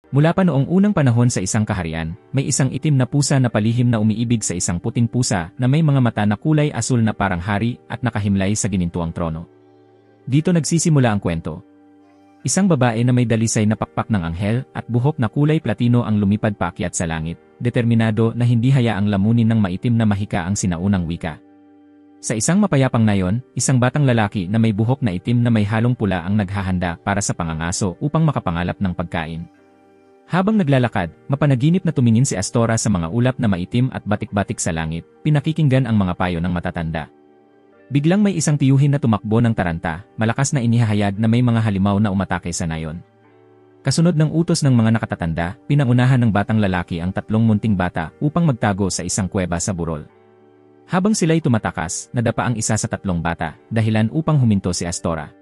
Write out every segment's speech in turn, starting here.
Mula pa noong unang panahon sa isang kaharian, may isang itim na pusa na palihim na umiibig sa isang puting pusa na may mga mata na kulay asul na parang hari at nakahimlay sa ginintuang trono. Dito nagsisimula ang kwento. Isang babae na may dalisay na pakpak ng anghel at buhok na kulay platino ang lumipad paakyat sa langit, determinado na hindi hayaang lamunin ng maitim na mahika ang sinaunang wika. Sa isang mapayapang nayon, isang batang lalaki na may buhok na itim na may halong pula ang naghahanda para sa pangangaso upang makapangalap ng pagkain. Habang naglalakad, mapanaginip na tumingin si Astora sa mga ulap na maitim at batik-batik sa langit, pinakikinggan ang mga payo ng matatanda. Biglang may isang tiyuhin na tumakbo ng taranta, malakas na inihahayag na may mga halimaw na umatake sa nayon. Kasunod ng utos ng mga nakatatanda, pinangunahan ng batang lalaki ang 3 munting bata upang magtago sa isang kuweba sa burol. Habang sila'y tumatakas, nadapa ang isa sa 3 bata, dahilan upang huminto si Astora.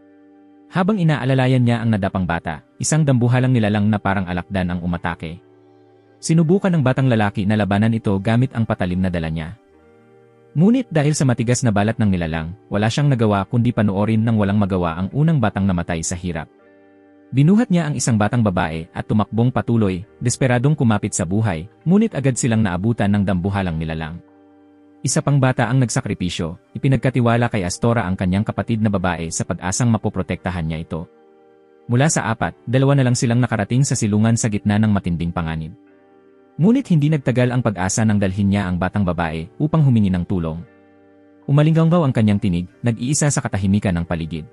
Habang inaalalayan niya ang nadapang bata, isang dambuhalang nilalang na parang alakdan ang umatake. Sinubukan ng batang lalaki na labanan ito gamit ang patalim na dala niya. Ngunit dahil sa matigas na balat ng nilalang, wala siyang nagawa kundi panoorin ng walang magawa ang unang batang namatay sa hirap. Binuhat niya ang isang batang babae at tumakbong patuloy, desperadong kumapit sa buhay, ngunit agad silang naabutan ng dambuhalang nilalang. Isa pang bata ang nagsakripisyo, ipinagkatiwala kay Astora ang kanyang kapatid na babae sa pag-asang mapoprotektahan niya ito. Mula sa 4, 2 na lang silang nakarating sa silungan sa gitna ng matinding panganib. Ngunit hindi nagtagal ang pag-asa nang dalhin niya ang batang babae upang humingi ng tulong. Umalinggaw ang kanyang tinig, nag-iisa sa katahimikan ng paligid.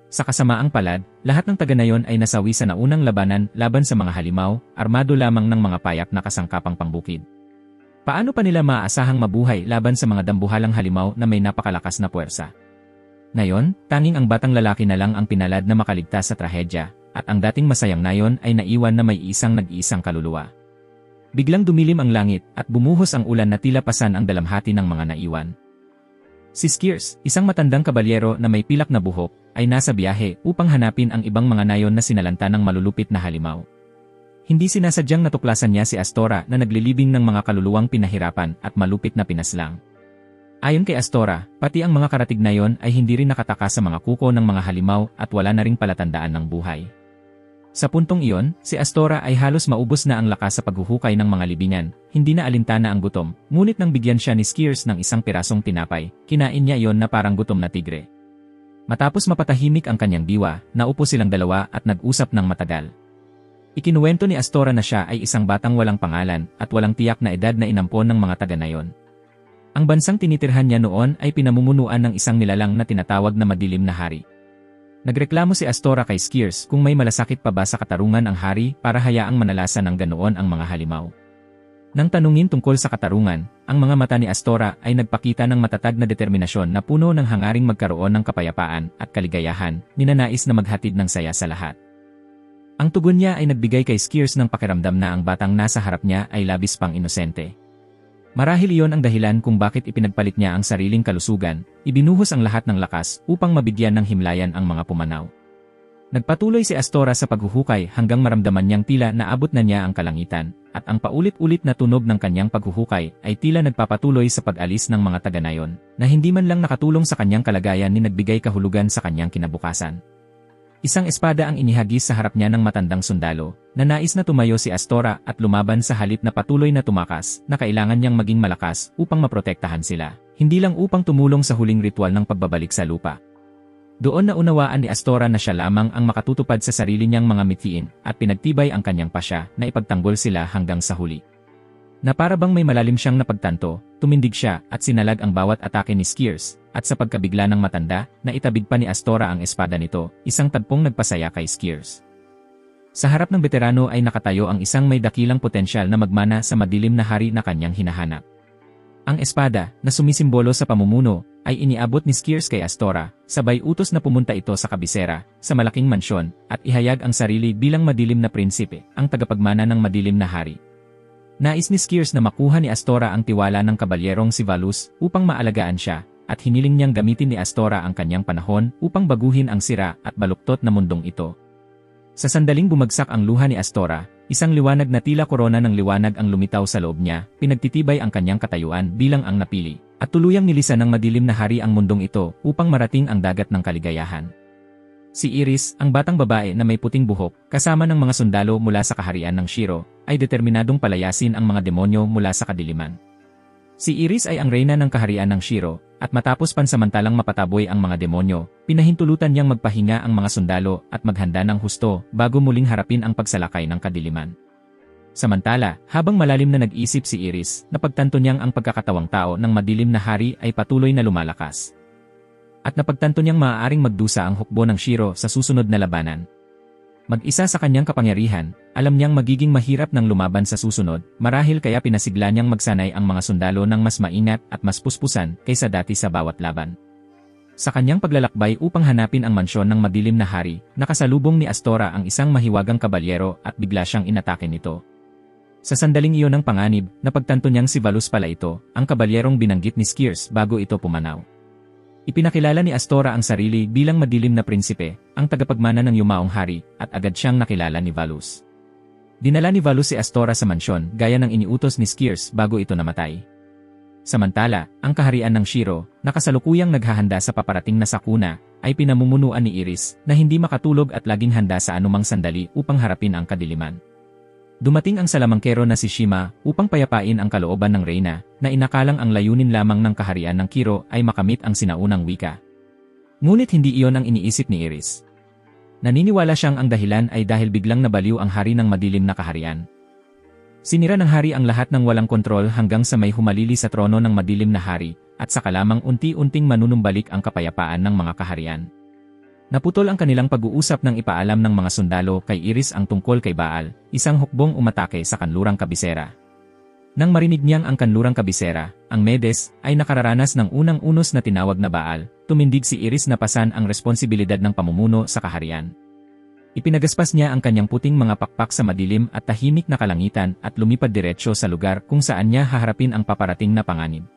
Sa kasamaang palad, lahat ng taga-nayon ay nasawi sa naunang labanan laban sa mga halimaw, armado lamang ng mga payak na kasangkapang pangbukid. Paano pa nila maaasahang mabuhay laban sa mga dambuhalang halimaw na may napakalakas na puwersa? Ngayon, tanging ang batang lalaki na lang ang pinalad na makaligtas sa trahedya, at ang dating masayang nayon ay naiwan na may nag-iisang kaluluwa. Biglang dumilim ang langit at bumuhos ang ulan na tila pasan ang dalamhati ng mga naiwan. Si Skiers, isang matandang kabalyero na may pilak na buhok, ay nasa biyahe upang hanapin ang ibang mga nayon na sinalanta ng malulupit na halimaw. Hindi sinasadyang natuklasan niya si Astora na naglilibing ng mga kaluluwang pinahirapan at malupit na pinaslang. Ayon kay Astora, pati ang mga karatig na yon ay hindi rin nakataka sa mga kuko ng mga halimaw at wala na ring palatandaan ng buhay. Sa puntong iyon, si Astora ay halos maubos na ang lakas sa paghuhukay ng mga libingan, hindi na alintana ang gutom, ngunit nang bigyan siya ni Skiers ng isang pirasong tinapay, kinain niya iyon na parang gutom na tigre. Matapos mapatahimik ang kanyang diwa, naupo silang dalawa at nag-usap ng matagal. Ikinuwento ni Astora na siya ay isang batang walang pangalan at walang tiyak na edad na inampon ng mga taga-nayon. Ang bansang tinitirhan niya noon ay pinamumunuan ng isang nilalang na tinatawag na Madilim na Hari. Nagreklamo si Astora kay Skiers kung may malasakit pa ba sa katarungan ang hari para hayaang manalasan ng ganoon ang mga halimaw. Nang tanungin tungkol sa katarungan, ang mga mata ni Astora ay nagpakita ng matatag na determinasyon na puno ng hangaring magkaroon ng kapayapaan at kaligayahan, ninanais na maghatid ng saya sa lahat. Ang tugon niya ay nagbigay kay Skiers ng pakiramdam na ang batang nasa harap niya ay labis pang inosente. Marahil iyon ang dahilan kung bakit ipinagpalit niya ang sariling kalusugan, ibinuhos ang lahat ng lakas upang mabigyan ng himlayan ang mga pumanaw. Nagpatuloy si Astora sa paghuhukay hanggang maramdaman niyang tila naabot na niya ang kalangitan, at ang paulit-ulit na tunog ng kanyang paghuhukay ay tila nagpapatuloy sa pag-alis ng mga taga-nayon, na hindi man lang nakatulong sa kanyang kalagayan ni nagbigay kahulugan sa kanyang kinabukasan. Isang espada ang inihagis sa harap niya ng matandang sundalo, na nais na tumayo si Astora at lumaban sa halip na patuloy na tumakas, na kailangan niyang maging malakas upang maprotektahan sila, hindi lang upang tumulong sa huling ritual ng pagbabalik sa lupa. Doon na unawaan ni Astora na siya lamang ang makatutupad sa sarili niyang mga mithiin at pinagtibay ang kanyang pasya na ipagtanggol sila hanggang sa huli. Na para bang may malalim siyang napagtanto, tumindig siya at sinalag ang bawat atake ni Skiers, at sa pagkabigla ng matanda, naitabig pa ni Astora ang espada nito, isang tagpong nagpasaya kay Skiers. Sa harap ng veterano ay nakatayo ang isang may dakilang potensyal na magmana sa Madilim na Hari na kanyang hinahanap. Ang espada, na sumisimbolo sa pamumuno, ay iniabot ni Skiers kay Astora, sabay utos na pumunta ito sa kabisera, sa malaking mansyon, at ihayag ang sarili bilang madilim na prinsipe, ang tagapagmana ng Madilim na Hari. Nais ni Skiers na makuha ni Astora ang tiwala ng kabalyerong si Valus upang maalagaan siya, at hiniling niyang gamitin ni Astora ang kanyang panahon upang baguhin ang sira at baluktot na mundong ito. Sa sandaling bumagsak ang luha ni Astora, isang liwanag na tila korona ng liwanag ang lumitaw sa loob niya, pinagtitibay ang kanyang katayuan bilang ang napili, at tuluyang nilisan ng Madilim na Hari ang mundong ito upang marating ang dagat ng kaligayahan. Si Iris, ang batang babae na may puting buhok, kasama ng mga sundalo mula sa kaharian ng Shiro, ay determinadong palayasin ang mga demonyo mula sa kadiliman. Si Iris ay ang reyna ng kaharian ng Shiro, at matapos pansamantalang mapataboy ang mga demonyo, pinahintulutan niyang magpahinga ang mga sundalo at maghanda ng husto bago muling harapin ang pagsalakay ng kadiliman. Samantala, habang malalim na nag-isip si Iris, napagtanto niyang ang pagkakatawang tao ng madilim na hari ay patuloy na lumalakas. At napagtanto niyang maaaring magdusa ang hukbo ng Shiro sa susunod na labanan. Mag-isa sa kanyang kapangyarihan, alam niyang magiging mahirap ng lumaban sa susunod, marahil kaya pinasigla niyang magsanay ang mga sundalo ng mas maingat at mas puspusan kaysa dati sa bawat laban. Sa kanyang paglalakbay upang hanapin ang mansyon ng madilim na hari, nakasalubong ni Astora ang isang mahiwagang kabalyero at bigla siyang inatake nito. Sa sandaling iyon ng panganib, napagtanto niyang si Valus pala ito, ang kabalyerong binanggit ni Skiers bago ito pumanaw. Ipinakilala ni Astora ang sarili bilang madilim na prinsipe, ang tagapagmana ng yumaong hari, at agad siyang nakilala ni Valus. Dinala ni Valus si Astora sa mansyon gaya ng iniutos ni Skiers bago ito namatay. Samantala, ang kaharian ng Shiro, na kasalukuyang naghahanda sa paparating na sakuna, ay pinamumunuan ni Iris na hindi makatulog at laging handa sa anumang sandali upang harapin ang kadiliman. Dumating ang salamangkero na si Shima upang payapain ang kalooban ng reyna na inakalang ang layunin lamang ng kaharian ng Kiro ay makamit ang sinaunang wika. Ngunit hindi iyon ang iniisip ni Iris. Naniniwala siyang ang dahilan ay dahil biglang nabaliw ang hari ng madilim na kaharian. Sinira ng hari ang lahat ng walang kontrol hanggang sa may humalili sa trono ng madilim na hari at saka lamang unti-unting manunumbalik ang kapayapaan ng mga kaharian. Naputol ang kanilang pag-uusap nang ipaalam ng mga sundalo kay Iris ang tungkol kay Baal, isang hukbong umatake sa kanlurang kabisera. Nang marinig niyang ang kanlurang kabisera, ang Medes, ay nakararanas ng unang unos na tinawag na Baal, tumindig si Iris na pasan ang responsibilidad ng pamumuno sa kaharian. Ipinagaspas niya ang kanyang puting mga pakpak sa madilim at tahimik na kalangitan at lumipad diretsyo sa lugar kung saan niya haharapin ang paparating na panganib.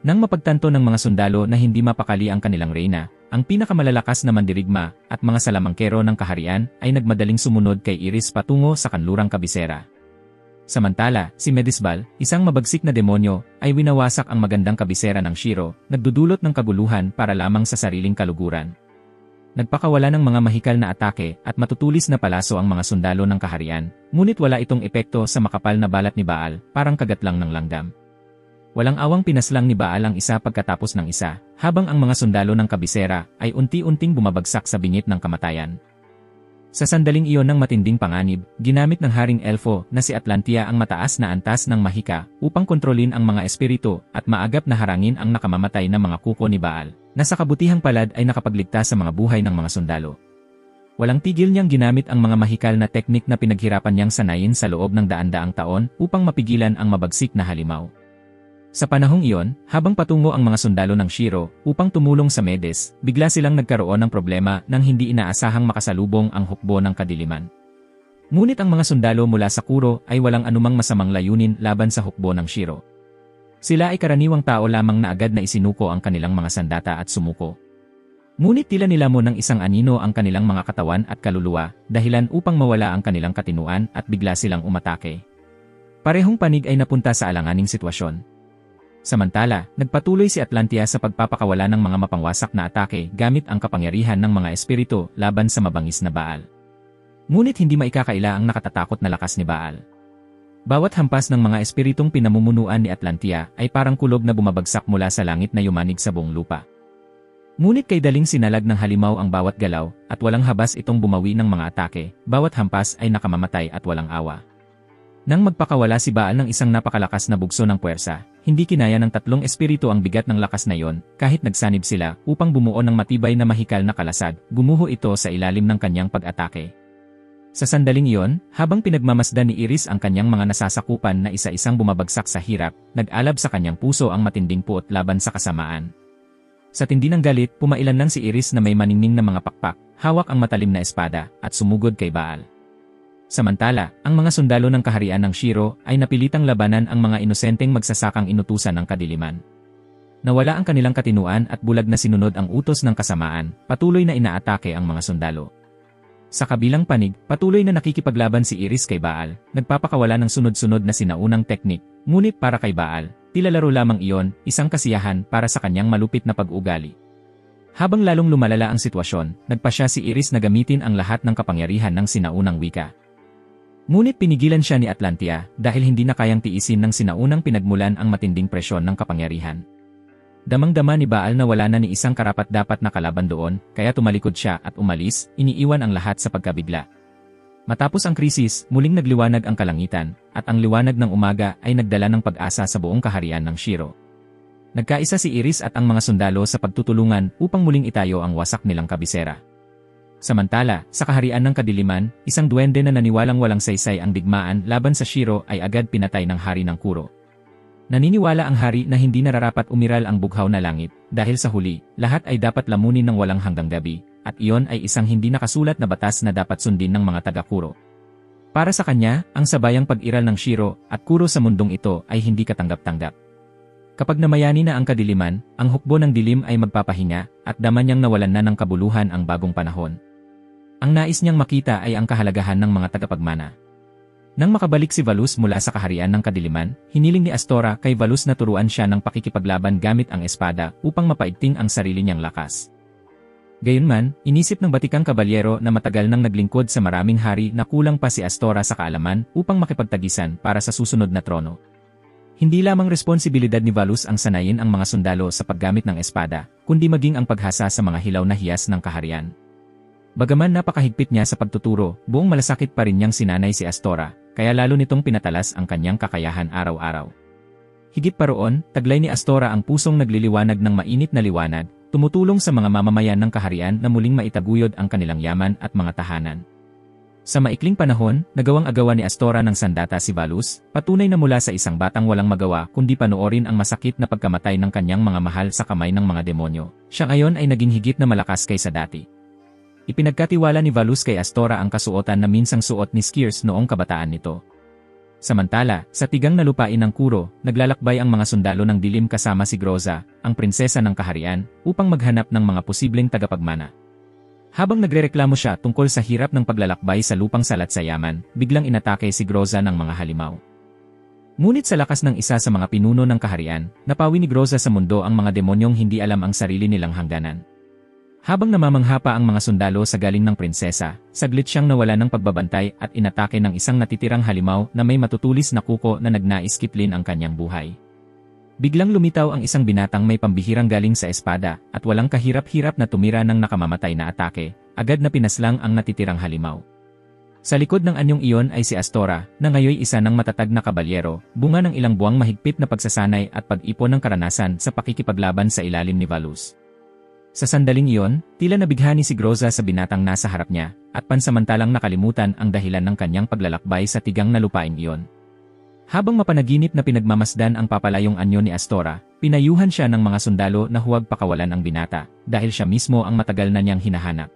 Nang mapagtanto ng mga sundalo na hindi mapakali ang kanilang reyna, ang pinakamalalakas na mandirigma at mga salamangkero ng kaharian ay nagmadaling sumunod kay Iris patungo sa kanlurang kabisera. Samantala, si Medisbal, isang mabagsik na demonyo, ay winawasak ang magandang kabisera ng Shiro, nagdudulot ng kaguluhan para lamang sa sariling kaluguran. Nagpakawala ng mga mahikal na atake at matutulis na palaso ang mga sundalo ng kaharian, ngunit wala itong epekto sa makapal na balat ni Baal, parang kagat lang ng langgam. Walang awang pinaslang ni Baal ang isa pagkatapos ng isa, habang ang mga sundalo ng kabisera ay unti-unting bumabagsak sa bingit ng kamatayan. Sa sandaling iyon ng matinding panganib, ginamit ng Haring Elfo na si Atlantia ang mataas na antas ng mahika upang kontrolin ang mga espiritu at maagap na harangin ang nakamamatay na mga kuko ni Baal, na sa kabutihang palad ay nakapagligtas sa mga buhay ng mga sundalo. Walang tigil niyang ginamit ang mga mahikal na teknik na pinaghirapan niyang sanayin sa loob ng daan-daang taon upang mapigilan ang mabagsik na halimaw. Sa panahong iyon, habang patungo ang mga sundalo ng Shiro upang tumulong sa Medes, bigla silang nagkaroon ng problema nang hindi inaasahang makasalubong ang hukbo ng kadiliman. Ngunit ang mga sundalo mula sa Kuro ay walang anumang masamang layunin laban sa hukbo ng Shiro. Sila ay karaniwang tao lamang na agad na isinuko ang kanilang mga sandata at sumuko. Ngunit tila nila mo ng isang anino ang kanilang mga katawan at kaluluwa, dahilan upang mawala ang kanilang katinuan at bigla silang umatake. Parehong panig ay napunta sa alanganing sitwasyon. Samantala, nagpatuloy si Atlantia sa pagpapakawala ng mga mapangwasak na atake gamit ang kapangyarihan ng mga espiritu laban sa mabangis na Baal. Ngunit hindi maikakaila ang nakatatakot na lakas ni Baal. Bawat hampas ng mga espiritong pinamumunuan ni Atlantia ay parang kulog na bumabagsak mula sa langit na yumanig sa buong lupa. Ngunit kay daling sinalag ng halimaw ang bawat galaw at walang habas itong bumawi ng mga atake, bawat hampas ay nakamamatay at walang awa. Nang magpakawala si Baal ng isang napakalakas na bugso ng puwersa, hindi kinaya ng tatlong espiritu ang bigat ng lakas na iyon, kahit nagsanib sila upang bumuo ng matibay na mahikal na kalasag, gumuho ito sa ilalim ng kanyang pag-atake. Sa sandaling iyon, habang pinagmamasdan ni Iris ang kanyang mga nasasakupan na isa-isang bumabagsak sa hirap, nag-alab sa kanyang puso ang matinding puot laban sa kasamaan. Sa tindi ng galit, pumailan lang si Iris na may maningning na mga pakpak, hawak ang matalim na espada, at sumugod kay Baal. Samantala, ang mga sundalo ng kaharian ng Shiro ay napilitang labanan ang mga inosenteng magsasakang inutusan ng kadiliman. Nawala ang kanilang katinuan at bulag na sinunod ang utos ng kasamaan, patuloy na inaatake ang mga sundalo. Sa kabilang panig, patuloy na nakikipaglaban si Iris kay Baal, nagpapakawala ng sunod-sunod na sinaunang teknik, ngunit para kay Baal, tila laro lamang iyon, isang kasiyahan para sa kanyang malupit na pag-ugali. Habang lalong lumalala ang sitwasyon, nagpasya si Iris na gamitin ang lahat ng kapangyarihan ng sinaunang wika. Ngunit pinigilan siya ni Atlantia dahil hindi na kayang tiisin ng sinaunang pinagmulan ang matinding presyon ng kapangyarihan. Damang-dama ni Baal na wala na ni isang karapat-dapat na kalaban doon, kaya tumalikod siya at umalis, iniiwan ang lahat sa pagkabigla. Matapos ang krisis, muling nagliwanag ang kalangitan, at ang liwanag ng umaga ay nagdala ng pag-asa sa buong kaharian ng Shiro. Nagkaisa si Iris at ang mga sundalo sa pagtutulungan upang muling itayo ang wasak nilang kabisera. Samantala, sa kaharian ng kadiliman, isang duwende na naniwalang walang saysay ang digmaan laban sa Shiro ay agad pinatay ng hari ng Kuro. Naniniwala ang hari na hindi nararapat umiral ang bughaw na langit, dahil sa huli, lahat ay dapat lamunin ng walang hanggang gabi, at iyon ay isang hindi nakasulat na batas na dapat sundin ng mga taga-Kuro. Para sa kanya, ang sabayang pag-iral ng Shiro at Kuro sa mundong ito ay hindi katanggap-tanggap. Kapag namayani na ang kadiliman, ang hukbo ng dilim ay magpapahinga, at dama niyang nawalan na ng kabuluhan ang bagong panahon. Ang nais niyang makita ay ang kahalagahan ng mga tagapagmana. Nang makabalik si Valus mula sa kaharian ng kadiliman, hiniling ni Astora kay Valus na turuan siya ng pakikipaglaban gamit ang espada upang mapaigting ang sarili niyang lakas. Gayunman, inisip ng batikang kabalyero na matagal nang naglingkod sa maraming hari na kulang pa si Astora sa kaalaman upang makipagtagisan para sa susunod na trono. Hindi lamang responsibilidad ni Valus ang sanayin ang mga sundalo sa paggamit ng espada, kundi maging ang paghasa sa mga hilaw na hiyas ng kaharian. Bagaman napakahigpit niya sa pagtuturo, buong malasakit pa rin niyang sinanay si Astora, kaya lalo nitong pinatalas ang kanyang kakayahan araw-araw. Higit pa roon, taglay ni Astora ang pusong nagliliwanag ng mainit na liwanag, tumutulong sa mga mamamayan ng kaharian na muling maitaguyod ang kanilang yaman at mga tahanan. Sa maikling panahon, nagawang agawan ni Astora ng sandata si Valus, patunay na mula sa isang batang walang magawa kundi panoorin ang masakit na pagkamatay ng kanyang mga mahal sa kamay ng mga demonyo. Siya ngayon ay naging higit na malakas kaysa dati. Ipinagkatiwala ni Valus kay Astora ang kasuotan na minsang suot ni Skiers noong kabataan nito. Samantala, sa tigang na lupain ng Kuro, naglalakbay ang mga sundalo ng dilim kasama si Groza, ang prinsesa ng kaharian, upang maghanap ng mga posibleng tagapagmana. Habang nagrereklamo siya tungkol sa hirap ng paglalakbay sa lupang salat sa yaman, biglang inatake si Groza ng mga halimaw. Ngunit sa lakas ng isa sa mga pinuno ng kaharian, napawi ni Groza sa mundo ang mga demonyong hindi alam ang sarili nilang hangganan. Habang namamangha pa ang mga sundalo sa galing ng prinsesa, saglit siyang nawala ng pagbabantay at inatake ng isang natitirang halimaw na may matutulis na kuko na nagnais kitlin ang kanyang buhay. Biglang lumitaw ang isang binatang may pambihirang galing sa espada at walang kahirap-hirap na tumira ng nakamamatay na atake, agad na pinaslang ang natitirang halimaw. Sa likod ng anyong iyon ay si Astora, na ngayoy isa ng matatag na kabalyero, bunga ng ilang buwang mahigpit na pagsasanay at pag-ipon ng karanasan sa pakikipaglaban sa ilalim ni Valus. Sa sandaling iyon, tila nabighani si Groza sa binatang nasa harap niya, at pansamantalang nakalimutan ang dahilan ng kanyang paglalakbay sa tigang na lupain iyon. Habang mapanaginip na pinagmamasdan ang papalayong anyo ni Astora, pinayuhan siya ng mga sundalo na huwag pakawalan ang binata, dahil siya mismo ang matagal na niyang hinahanap.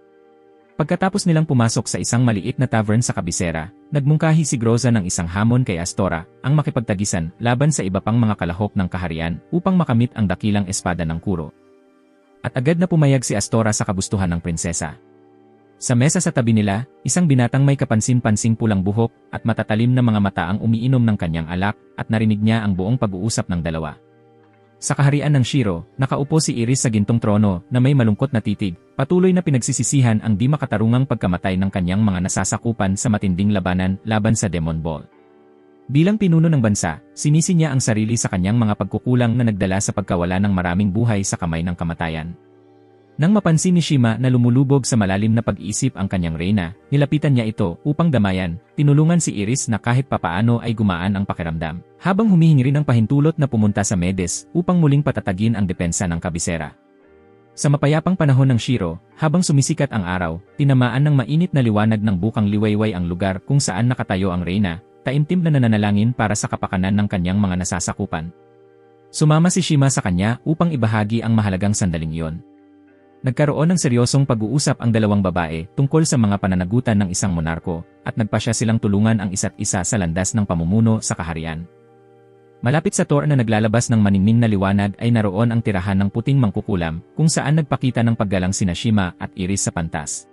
Pagkatapos nilang pumasok sa isang maliit na tavern sa kabisera, nagmungkahi si Groza ng isang hamon kay Astora, ang makipagtagisan laban sa iba pang mga kalahok ng kaharian upang makamit ang dakilang espada ng Kuro. At agad na pumayag si Astora sa kagustuhan ng prinsesa. Sa mesa sa tabi nila, isang binatang may kapansin-pansing pulang buhok at matatalim na mga mata ang umiinom ng kanyang alak at narinig niya ang buong pag-uusap ng dalawa. Sa kaharian ng Shiro, nakaupo si Iris sa gintong trono na may malungkot na titig, patuloy na pinagsisisihan ang di makatarungang pagkamatay ng kanyang mga nasasakupan sa matinding labanan laban sa Demon Ball. Bilang pinuno ng bansa, sinisi niya ang sarili sa kanyang mga pagkukulang na nagdala sa pagkawala ng maraming buhay sa kamay ng kamatayan. Nang mapansin ni Shima na lumulubog sa malalim na pag-iisip ang kanyang reyna, nilapitan niya ito upang damayan, tinulungan si Iris na kahit papaano ay gumaan ang pakiramdam, habang humihingi rin ng pahintulot na pumunta sa Medes upang muling patatagin ang depensa ng kabisera. Sa mapayapang panahon ng Shiro, habang sumisikat ang araw, tinamaan ng mainit na liwanag ng bukang liwayway ang lugar kung saan nakatayo ang reyna, taimtim na nananalangin para sa kapakanan ng kanyang mga nasasakupan. Sumama si Shima sa kanya upang ibahagi ang mahalagang sandaling iyon. Nagkaroon ng seryosong pag-uusap ang dalawang babae tungkol sa mga pananagutan ng isang monarko at nagpasya silang tulungan ang isa't isa sa landas ng pamumuno sa kaharian. Malapit sa tor na naglalabas ng maningning na liwanag ay naroon ang tirahan ng puting mangkukulam kung saan nagpakita ng paggalang sina Shima at Iris sa pantas.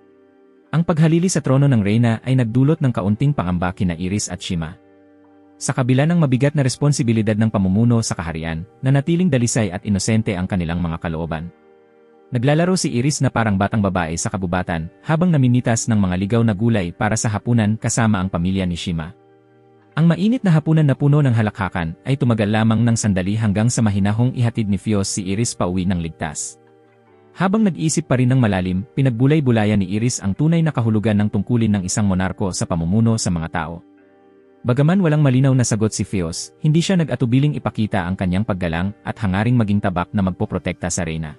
Ang paghalili sa trono ng reyna ay nagdulot ng kaunting pangamba kina Iris at Shima. Sa kabila ng mabigat na responsibilidad ng pamumuno sa kaharian, nanatiling dalisay at inosente ang kanilang mga kalooban. Naglalaro si Iris na parang batang babae sa kabubatan habang namimitas ng mga ligaw na gulay para sa hapunan kasama ang pamilya ni Shima. Ang mainit na hapunan na puno ng halakhakan ay tumagal lamang ng sandali hanggang sa mahinahong ihatid ni Fios si Iris pauwi ng ligtas. Habang nag-iisip pa rin ng malalim, pinagbulay-bulayan ni Iris ang tunay na kahulugan ng tungkulin ng isang monarko sa pamumuno sa mga tao. Bagaman walang malinaw na sagot si Fios, hindi siya nag-atubiling ipakita ang kanyang paggalang at hangaring maging tabak na magpoprotekta sa reyna.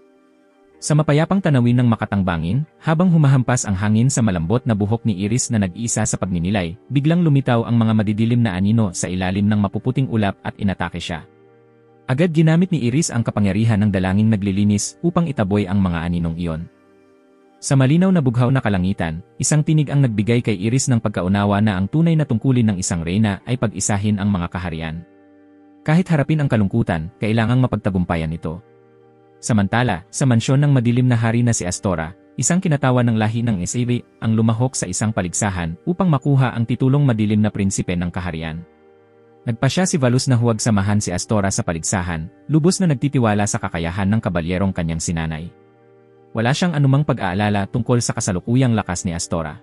Sa mapayapang tanawin ng makatang bangin, habang humahampas ang hangin sa malambot na buhok ni Iris na nag-iisa sa pagninilay, biglang lumitaw ang mga madidilim na anino sa ilalim ng mapuputing ulap at inatake siya. Agad ginamit ni Iris ang kapangyarihan ng dalangin naglilinis upang itaboy ang mga aninong iyon. Sa malinaw na bughaw na kalangitan, isang tinig ang nagbigay kay Iris ng pagkaunawa na ang tunay na tungkulin ng isang reyna ay pag-isahin ang mga kaharian. Kahit harapin ang kalungkutan, kailangang mapagtagumpayan ito. Samantala, sa mansyon ng madilim na hari na si Astora, isang kinatawan ng lahi ng Esiri ang lumahok sa isang paligsahan upang makuha ang titulong madilim na prinsipe ng kaharian. Nagpasya si Valus na huwag samahan si Astora sa paligsahan, lubos na nagtitiwala sa kakayahan ng kabalyerong kanyang sinanay. Wala siyang anumang pag-aalala tungkol sa kasalukuyang lakas ni Astora.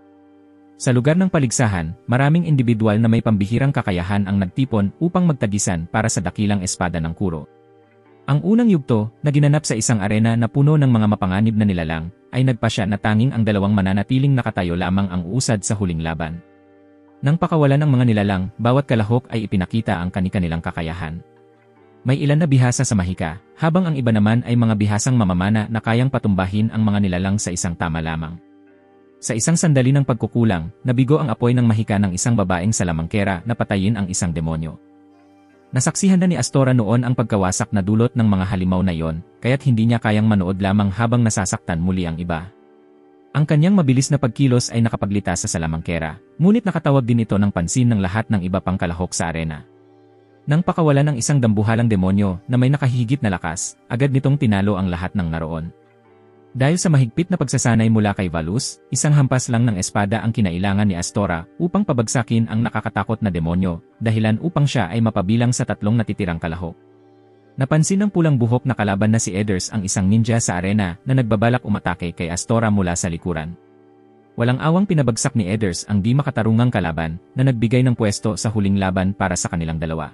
Sa lugar ng paligsahan, maraming individual na may pambihirang kakayahan ang nagtipon upang magtagisan para sa dakilang espada ng Kuro. Ang unang yugto, na ginanap sa isang arena na puno ng mga mapanganib na nilalang, ay nagpasya na tanging ang dalawang mananatiling nakatayo lamang ang uusad sa huling laban. Nang pakawalan ng mga nilalang, bawat kalahok ay ipinakita ang kani-kanilang kakayahan. May ilan na bihasa sa mahika, habang ang iba naman ay mga bihasang mamamana na kayang patumbahin ang mga nilalang sa isang tama lamang. Sa isang sandali ng pagkukulang, nabigo ang apoy ng mahika ng isang babaeng salamangkera na patayin ang isang demonyo. Nasaksihan na ni Astora noon ang pagkawasak na dulot ng mga halimaw na iyon, kaya't hindi niya kayang manood lamang habang nasasaktan muli ang iba. Ang kanyang mabilis na pagkilos ay nakapaglita sa salamangkera, ngunit nakatawag din ito ng pansin ng lahat ng iba pang kalahok sa arena. Nang pakawalan ng isang dambuhalang demonyo na may nakahihigit na lakas, agad nitong tinalo ang lahat ng naroon. Dahil sa mahigpit na pagsasanay mula kay Valus, isang hampas lang ng espada ang kinailangan ni Astora upang pabagsakin ang nakakatakot na demonyo, dahilan upang siya ay mapabilang sa tatlong natitirang kalahok. Napansin ng pulang buhok na kalaban na si Edders ang isang ninja sa arena na nagbabalak umatake kay Astora mula sa likuran. Walang awang pinabagsak ni Edders ang di makatarungang kalaban na nagbigay ng pwesto sa huling laban para sa kanilang dalawa.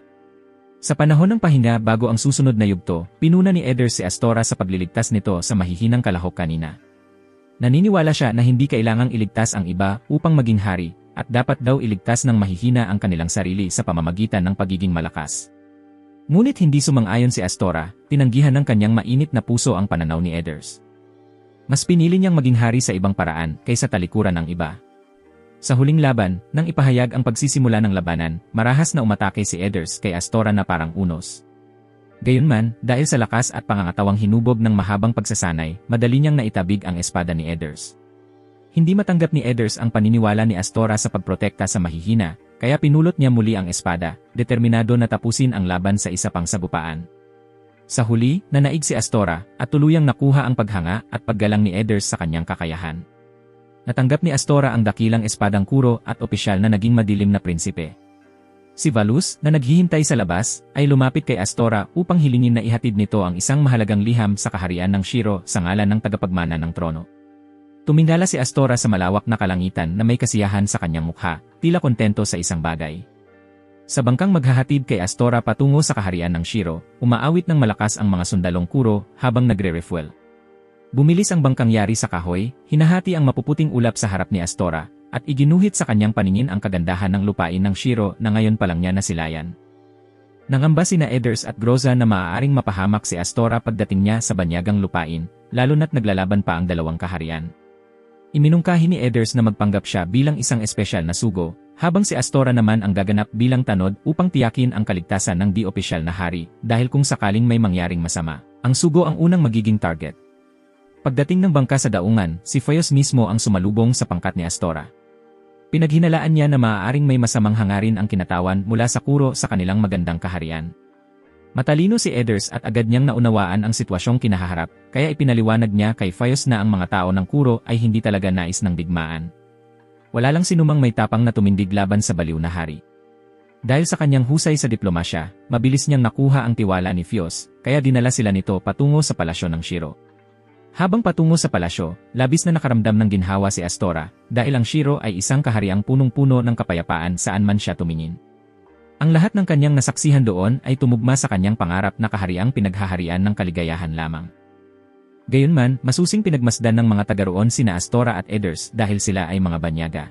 Sa panahon ng pahinga bago ang susunod na yugto, pinuna ni Edders si Astora sa pagliligtas nito sa mahihinang kalahok kanina. Naniniwala siya na hindi kailangang iligtas ang iba upang maging hari, at dapat daw iligtas ng mahihina ang kanilang sarili sa pamamagitan ng pagiging malakas. Ngunit hindi sumang-ayon si Astora, tinanggihan ng kanyang mainit na puso ang pananaw ni Edders. Mas pinili niyang maging hari sa ibang paraan kaysa talikuran ng iba. Sa huling laban, nang ipahayag ang pagsisimula ng labanan, marahas na umatake si Edders kay Astora na parang unos. Gayunman, dahil sa lakas at pangangatawang hinubog ng mahabang pagsasanay, madali niyang naitabig ang espada ni Edders. Hindi matanggap ni Edders ang paniniwala ni Astora sa pagprotekta sa mahihina, kaya pinulot niya muli ang espada, determinado na tapusin ang laban sa isa pang sagupaan. Sa huli, nanaig si Astora, at tuluyang nakuha ang paghanga at paggalang ni Edders sa kanyang kakayahan. Natanggap ni Astora ang dakilang espadang Kuro at opisyal na naging madilim na prinsipe. Si Valus, na naghihintay sa labas, ay lumapit kay Astora upang hilingin na ihatid nito ang isang mahalagang liham sa kaharian ng Shiro sa ngalan ng tagapagmana ng trono. Tumingala si Astora sa malawak na kalangitan na may kasiyahan sa kanyang mukha, tila kontento sa isang bagay. Sa bangkang maghahatid kay Astora patungo sa kaharian ng Shiro, umaawit ng malakas ang mga sundalong Kuro habang nagre-refuel. Bumilis ang bangkang yari sa kahoy, hinahati ang mapuputing ulap sa harap ni Astora, at iginuhit sa kanyang paningin ang kagandahan ng lupain ng Shiro na ngayon pa lang niya nasilayan. Nangamba sina Edders at Groza na maaaring mapahamak si Astora pagdating niya sa banyagang lupain, lalo na't naglalaban pa ang dalawang kaharian. Iminungkahi ni Edders na magpanggap siya bilang isang espesyal na sugo, habang si Astora naman ang gaganap bilang tanod upang tiyakin ang kaligtasan ng di-opisyal na hari, dahil kung sakaling may mangyaring masama, ang sugo ang unang magiging target. Pagdating ng bangka sa daungan, si Fios mismo ang sumalubong sa pangkat ni Astora. Pinaghinalaan niya na maaaring may masamang hangarin ang kinatawan mula sa Kuro sa kanilang magandang kaharian. Matalino si Edders at agad niyang naunawaan ang sitwasyong kinahaharap, kaya ipinaliwanag niya kay Fios na ang mga tao ng Kuro ay hindi talaga nais ng digmaan. Wala lang sinumang may tapang na tumindig laban sa baliw na hari. Dahil sa kanyang husay sa diplomasya, mabilis niyang nakuha ang tiwala ni Fios, kaya dinala sila nito patungo sa palasyo ng Shiro. Habang patungo sa palasyo, labis na nakaramdam ng ginhawa si Astora dahil ang Shiro ay isang kahariang punong-puno ng kapayapaan saan man siya tumingin. Ang lahat ng kanyang nasaksihan doon ay tumugma sa kanyang pangarap na kahariang pinaghaharian ng kaligayahan lamang. Gayunman, masusing pinagmasdan ng mga taga roon sina Astora at Edders dahil sila ay mga banyaga.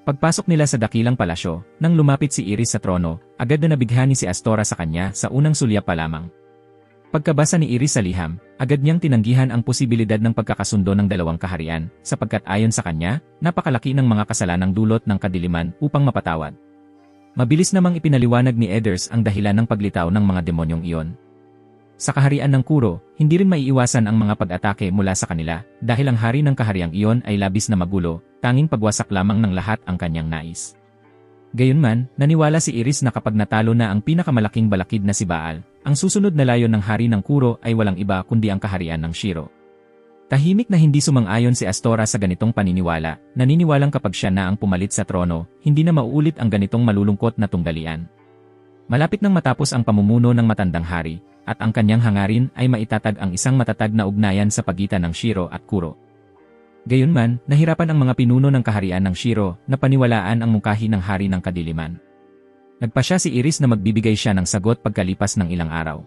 Pagpasok nila sa dakilang palasyo, nang lumapit si Iris sa trono, agad na nabighani si Astora sa kanya sa unang sulyap pa lamang. Pagkabasa ni Iris sa liham, agad niyang tinanggihan ang posibilidad ng pagkakasundo ng dalawang kaharian, sapagkat ayon sa kanya, napakalaki ng mga kasalanang dulot ng kadiliman upang mapatawad. Mabilis namang ipinaliwanag ni Edders ang dahilan ng paglitaw ng mga demonyong iyon. Sa kaharian ng Kuro, hindi rin maiiwasan ang mga pag-atake mula sa kanila, dahil ang hari ng kahariang iyon ay labis na magulo, tanging pagwasak lamang ng lahat ang kanyang nais. Gayunman, naniwala si Iris na kapag natalo na ang pinakamalaking balakid na si Baal, ang susunod na layon ng hari ng Kuro ay walang iba kundi ang kaharian ng Shiro. Tahimik na hindi sumang-ayon si Astora sa ganitong paniniwala, naniniwalang kapag siya na ang pumalit sa trono, hindi na mauulit ang ganitong malulungkot na tunggalian. Malapit nang matapos ang pamumuno ng matandang hari, at ang kanyang hangarin ay maitatag ang isang matatag na ugnayan sa pagitan ng Shiro at Kuro. Gayunman, nahirapan ang mga pinuno ng kaharian ng Shiro na paniwalaan ang mungkahi ng hari ng kadiliman. Nagpasya si Iris na magbibigay siya ng sagot pagkalipas ng ilang araw.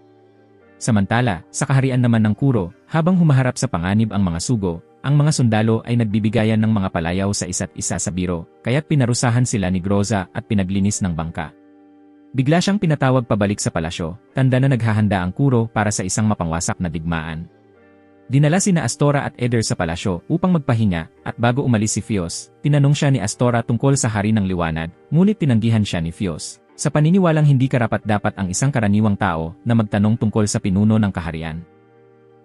Samantala, sa kaharian naman ng Kuro, habang humaharap sa panganib ang mga sugo, ang mga sundalo ay nagbibigayan ng mga palayaw sa isa't isa sa biro, kaya't pinarusahan sila ni Groza at pinaglinis ng bangka. Bigla siyang pinatawag pabalik sa palasyo, tanda na naghahanda ang Kuro para sa isang mapangwasak na digmaan. Dinala sina Astora at Edders sa palasyo upang magpahinga, at bago umalis si Fios, tinanong siya ni Astora tungkol sa hari ng liwanag, ngunit tinanggihan siya ni Fios, sa paniniwalang hindi karapat-dapat ang isang karaniwang tao na magtanong tungkol sa pinuno ng kaharian.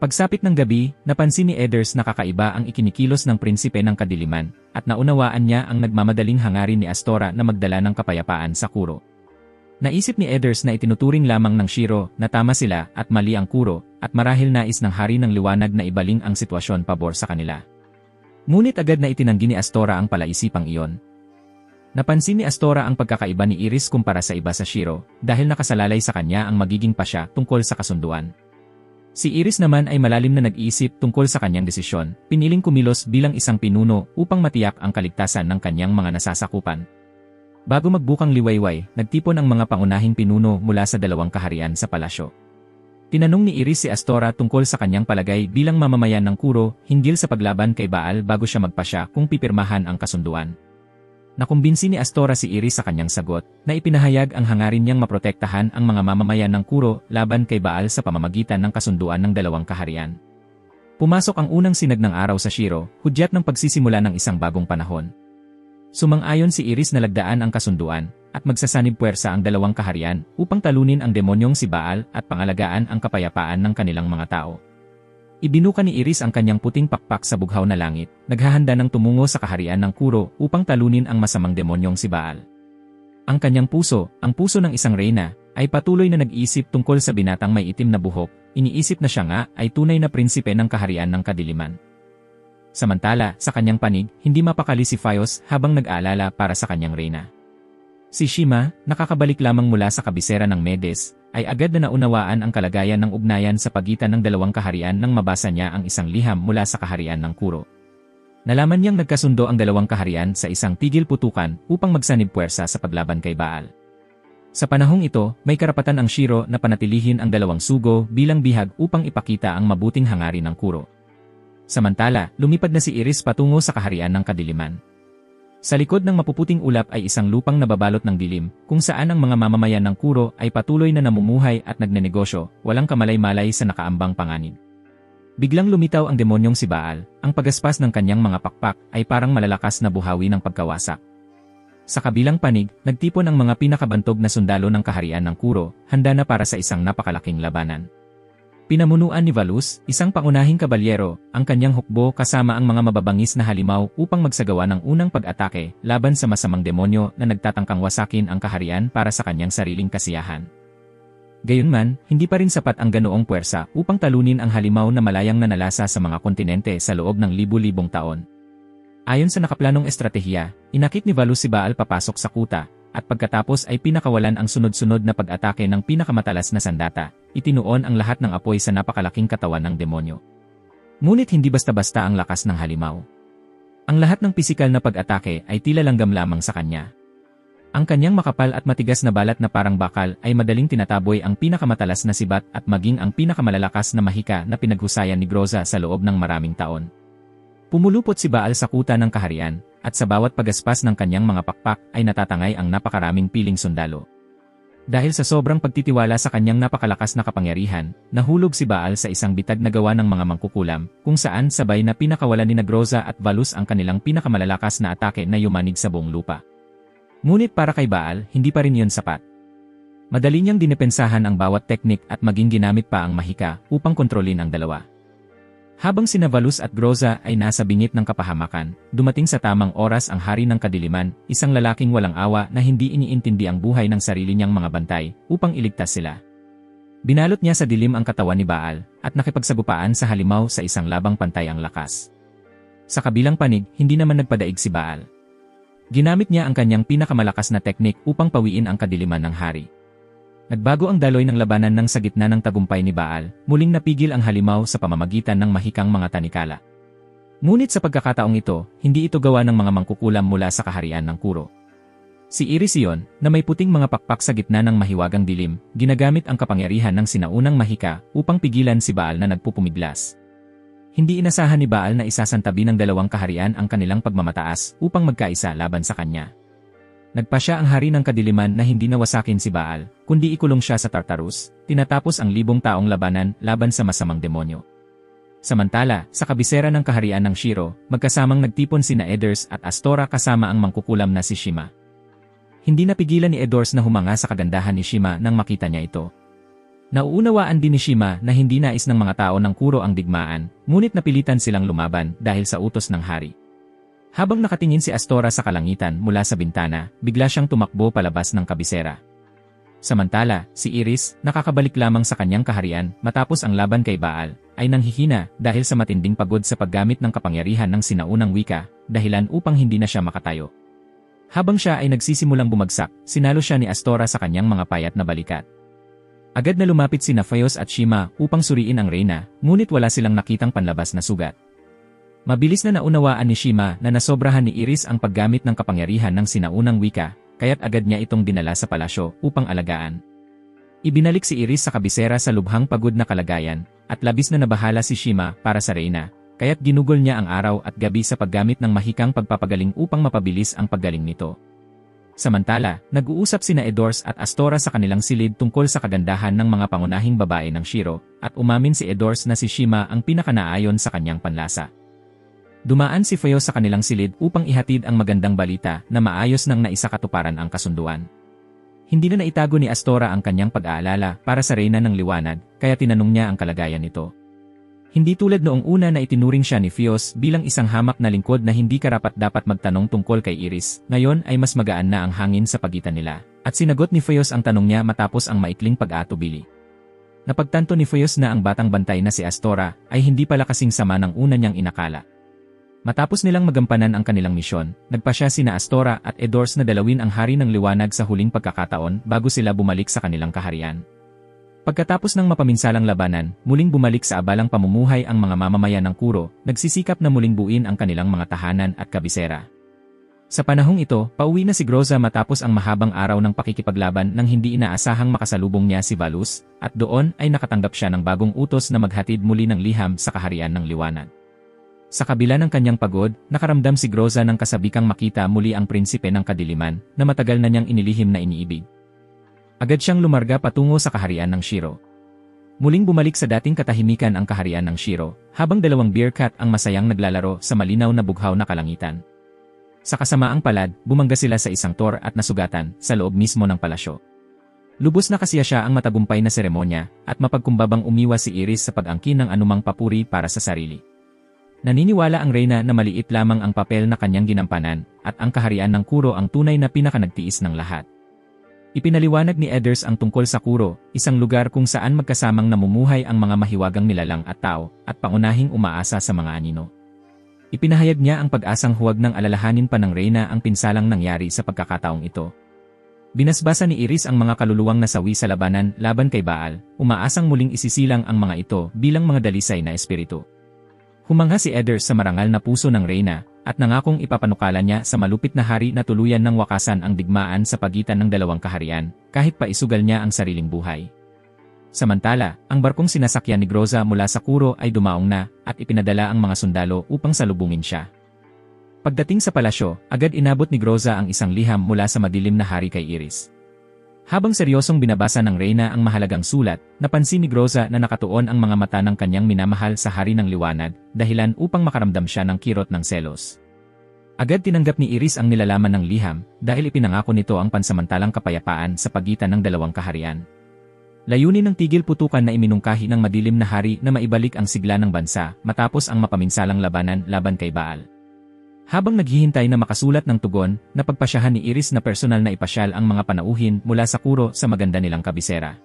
Pagsapit ng gabi, napansin ni Edders na kakaiba ang ikinikilos ng prinsipe ng kadiliman, at naunawaan niya ang nagmamadaling hangarin ni Astora na magdala ng kapayapaan sa Kuro. Naisip ni Edders na itinuturing lamang ng Shiro na tama sila at mali ang Kuro, at marahil nais ng hari ng liwanag na ibaling ang sitwasyon pabor sa kanila. Ngunit agad na itinanggi ni Astora ang palaisipang iyon. Napansin ni Astora ang pagkakaiba ni Iris kumpara sa iba sa Shiro, dahil nakasalalay sa kanya ang magiging pasya tungkol sa kasunduan. Si Iris naman ay malalim na nag-iisip tungkol sa kanyang desisyon, piniling kumilos bilang isang pinuno upang matiyak ang kaligtasan ng kanyang mga nasasakupan. Bago magbukang liwayway, nagtipon ang mga pangunahing pinuno mula sa dalawang kaharian sa palasyo. Tinanong ni Iris si Astora tungkol sa kanyang palagay bilang mamamayan ng Kuro hinggil sa paglaban kay Baal bago siya magpasya kung pipirmahan ang kasunduan. Nakumbinsi ni Astora si Iris sa kanyang sagot na ipinahayag ang hangarin niyang maprotektahan ang mga mamamayan ng Kuro laban kay Baal sa pamamagitan ng kasunduan ng dalawang kaharian. Pumasok ang unang sinag ng araw sa Shiro, hudyat ng pagsisimula ng isang bagong panahon. Sumang-ayon si Iris na lagdaan ang kasunduan at magsasanib puwersa ang dalawang kaharian upang talunin ang demonyong si Baal at pangalagaan ang kapayapaan ng kanilang mga tao. Ibinuka ni Iris ang kanyang puting pakpak sa bughaw na langit, naghahanda ng tumungo sa kaharian ng Kuro upang talunin ang masamang demonyong si Baal. Ang kanyang puso, ang puso ng isang reyna, ay patuloy na nag-iisip tungkol sa binatang may itim na buhok, iniisip na siya nga ay tunay na prinsipe ng kaharian ng kadiliman. Samantala, sa kanyang panig, hindi mapakali si Fios habang nag-aalala para sa kanyang reyna. Si Shima, nakakabalik lamang mula sa kabisera ng Medes, ay agad na naunawaan ang kalagayan ng ugnayan sa pagitan ng dalawang kaharian nang mabasa niya ang isang liham mula sa kaharian ng Kuro. Nalaman niyang nagkasundo ang dalawang kaharian sa isang tigil putukan upang magsanib puwersa sa paglaban kay Baal. Sa panahong ito, may karapatan ang Shiro na panatilihin ang dalawang sugo bilang bihag upang ipakita ang mabuting hangarin ng Kuro. Samantala, lumipad na si Iris patungo sa kaharian ng kadiliman. Sa likod ng mapuputing ulap ay isang lupang nababalot ng dilim, kung saan ang mga mamamayan ng Kuro ay patuloy na namumuhay at nagnenegosyo, walang kamalay-malay sa nakaambang panganib. Biglang lumitaw ang demonyong si Baal, ang pagaspas ng kanyang mga pakpak ay parang malalakas na buhawi ng pagkawasak. Sa kabilang panig, nagtipon ang mga pinakabantog na sundalo ng kaharian ng Kuro, handa na para sa isang napakalaking labanan. Pinamunuan ni Valus, isang pangunahing kabalyero, ang kanyang hukbo kasama ang mga mababangis na halimaw upang magsagawa ng unang pag-atake laban sa masamang demonyo na nagtatangkang wasakin ang kaharian para sa kanyang sariling kasiyahan. Gayunman, hindi pa rin sapat ang ganoong puwersa upang talunin ang halimaw na malayang nanalasa sa mga kontinente sa loob ng libu-libong taon. Ayon sa nakaplanong estratehiya, inakit ni Valus si Baal papasok sa kuta, at pagkatapos ay pinakawalan ang sunod-sunod na pag-atake ng pinakamatalas na sandata, itinuon ang lahat ng apoy sa napakalaking katawan ng demonyo. Ngunit hindi basta-basta ang lakas ng halimaw. Ang lahat ng pisikal na pag-atake ay tila langgam lamang sa kanya. Ang kanyang makapal at matigas na balat na parang bakal ay madaling tinataboy ang pinakamatalas na sibat at maging ang pinakamalalakas na mahika na pinaghusayan ni Groza sa loob ng maraming taon. Pumulupot si Baal sa kuta ng kaharian, at sa bawat pagaspas ng kanyang mga pakpak ay natatangay ang napakaraming piling sundalo. Dahil sa sobrang pagtitiwala sa kanyang napakalakas na kapangyarihan, nahulog si Baal sa isang bitag na gawa ng mga mangkukulam, kung saan sabay na pinakawalan ni Groza at Valus ang kanilang pinakamalalakas na atake na yumanig sa buong lupa. Ngunit para kay Baal, hindi pa rin yun sapat. Madali niyang dinepensahan ang bawat teknik at maging ginamit pa ang mahika upang kontrolin ang dalawa. Habang sina Valus at Groza ay nasa bingit ng kapahamakan, dumating sa tamang oras ang hari ng kadiliman, isang lalaking walang awa na hindi iniintindi ang buhay ng sarili niyang mga bantay, upang iligtas sila. Binalot niya sa dilim ang katawan ni Baal, at nakipagsagupaan sa halimaw sa isang labang pantay ang lakas. Sa kabilang panig, hindi naman nagpadaig si Baal. Ginamit niya ang kanyang pinakamalakas na teknik upang pawiin ang kadiliman ng hari. Nagbago ang daloy ng labanan nang sa gitna ng tagumpay ni Baal, muling napigil ang halimaw sa pamamagitan ng mahikang mga tanikala. Ngunit sa pagkakataong ito, hindi ito gawa ng mga mangkukulam mula sa kaharian ng Kuro. Si Iris iyon, na may puting mga pakpak sa gitna ng mahiwagang dilim, ginagamit ang kapangyarihan ng sinaunang mahika upang pigilan si Baal na nagpupumiglas. Hindi inasahan ni Baal na isasantabi ng dalawang kaharian ang kanilang pagmamataas upang magkaisa laban sa kanya. Nagpa siya ang hari ng kadiliman na hindi nawasakin si Baal, kundi ikulong siya sa Tartarus, tinatapos ang 1,000 taong labanan laban sa masamang demonyo. Samantala, sa kabisera ng kaharian ng Shiro, magkasamang nagtipon sina Eders at Astora kasama ang mangkukulam na si Shima. Hindi napigilan ni Edors na humanga sa kagandahan ni Shima nang makita niya ito. Nauunawaan din ni Shima na hindi nais ng mga tao ng Kuro ang digmaan, ngunit napilitan silang lumaban dahil sa utos ng hari. Habang nakatingin si Astora sa kalangitan mula sa bintana, bigla siyang tumakbo palabas ng kabisera. Samantala, si Iris, nakakabalik lamang sa kanyang kaharian matapos ang laban kay Baal, ay nanghihina dahil sa matinding pagod sa paggamit ng kapangyarihan ng sinaunang wika, dahilan upang hindi na siya makatayo. Habang siya ay nagsisimulang bumagsak, sinalo siya ni Astora sa kanyang mga payat na balikat. Agad na lumapit sina Phaios at Shima upang suriin ang reyna, ngunit wala silang nakitang panlabas na sugat. Mabilis na naunawaan ni Shima na nasobrahan ni Iris ang paggamit ng kapangyarihan ng sinaunang wika, kaya't agad niya itong dinala sa palasyo upang alagaan. Ibinalik si Iris sa kabisera sa lubhang pagod na kalagayan, at labis na nabahala si Shima para sa reyna, kaya't ginugol niya ang araw at gabi sa paggamit ng mahikang pagpapagaling upang mapabilis ang paggaling nito. Samantala, nag-uusap sina Edors at Astora sa kanilang silid tungkol sa kagandahan ng mga pangunahing babae ng Shiro, at umamin si Edors na si Shima ang pinakanaayon sa kanyang panlasa. Dumaan si Phaios sa kanilang silid upang ihatid ang magandang balita na maayos nang naisakatuparan ang kasunduan. Hindi na naitago ni Astora ang kanyang pag-aalala para sa reyna ng liwanag, kaya tinanong niya ang kalagayan nito. Hindi tulad noong una na itinuring siya ni Phaios bilang isang hamak na lingkod na hindi karapat-dapat magtanong tungkol kay Iris, ngayon ay mas magaan na ang hangin sa pagitan nila, at sinagot ni Phaios ang tanong niya matapos ang maikling pag-aatubili. Napagtanto ni Phaios na ang batang bantay na si Astora ay hindi pala kasing sama ng una niyang inakala. Matapos nilang magampanan ang kanilang misyon, nagpa siya sina Astora at Edors na dalawin ang hari ng liwanag sa huling pagkakataon bago sila bumalik sa kanilang kaharian. Pagkatapos ng mapaminsalang labanan, muling bumalik sa abalang pamumuhay ang mga mamamayan ng Kuro, nagsisikap na muling buuin ang kanilang mga tahanan at kabisera. Sa panahong ito, pauwi na si Groza matapos ang mahabang araw ng pakikipaglaban nang hindi inaasahang makasalubong niya si Valus, at doon ay nakatanggap siya ng bagong utos na maghatid muli ng liham sa kaharian ng liwanag. Sa kabila ng kanyang pagod, nakaramdam si Groza ng kasabikang makita muli ang prinsipe ng kadiliman na matagal na niyang inilihim na iniibig. Agad siyang lumarga patungo sa kaharian ng Shiro. Muling bumalik sa dating katahimikan ang kaharian ng Shiro, habang dalawang bearcat ang masayang naglalaro sa malinaw na bughaw na kalangitan. Sa kasamaang palad, bumangga sila sa isang tor at nasugatan sa loob mismo ng palasyo. Lubos na kasiya siya ang matagumpay na seremonya at mapagkumbabang umiwas si Iris sa pag-angkin ng anumang papuri para sa sarili. Naniniwala ang reyna na maliit lamang ang papel na kanyang ginampanan, at ang kaharian ng Kuro ang tunay na pinakanagtiis ng lahat. Ipinaliwanag ni Eders ang tungkol sa Kuro, isang lugar kung saan magkasamang namumuhay ang mga mahiwagang nilalang at tao, at pangunahing umaasa sa mga anino. Ipinahayag niya ang pag-asang huwag nang alalahanin pa ng reyna ang pinsalang nangyari sa pagkakataong ito. Binasbasa ni Iris ang mga kaluluwang nasawi sa labanan laban kay Baal, umaasang muling isisilang ang mga ito bilang mga dalisay na espiritu. Humangha si Eder sa marangal na puso ng reyna, at nangakong ipapanukala niya sa malupit na hari na tuluyan ng wakasan ang digmaan sa pagitan ng dalawang kaharian, kahit pa isugal niya ang sariling buhay. Samantala, ang barkong sinasakyan ni Groza mula sa Kuro ay dumaong na, at ipinadala ang mga sundalo upang salubungin siya. Pagdating sa palasyo, agad inabot ni Groza ang isang liham mula sa madilim na hari kay Iris. Habang seryosong binabasa ng reyna ang mahalagang sulat, napansin ni Groza na nakatuon ang mga mata ng kanyang minamahal sa hari ng liwanag, dahilan upang makaramdam siya ng kirot ng selos. Agad tinanggap ni Iris ang nilalaman ng liham, dahil ipinangako nito ang pansamantalang kapayapaan sa pagitan ng dalawang kaharian. Layunin ng tigil putukan na iminungkahi ng madilim na hari na maibalik ang sigla ng bansa matapos ang mapaminsalang labanan laban kay Baal. Habang naghihintay na makasulat ng tugon, napagpasyahan ni Iris na personal na ipasyal ang mga panauhin mula sa Kuro sa maganda nilang kabisera.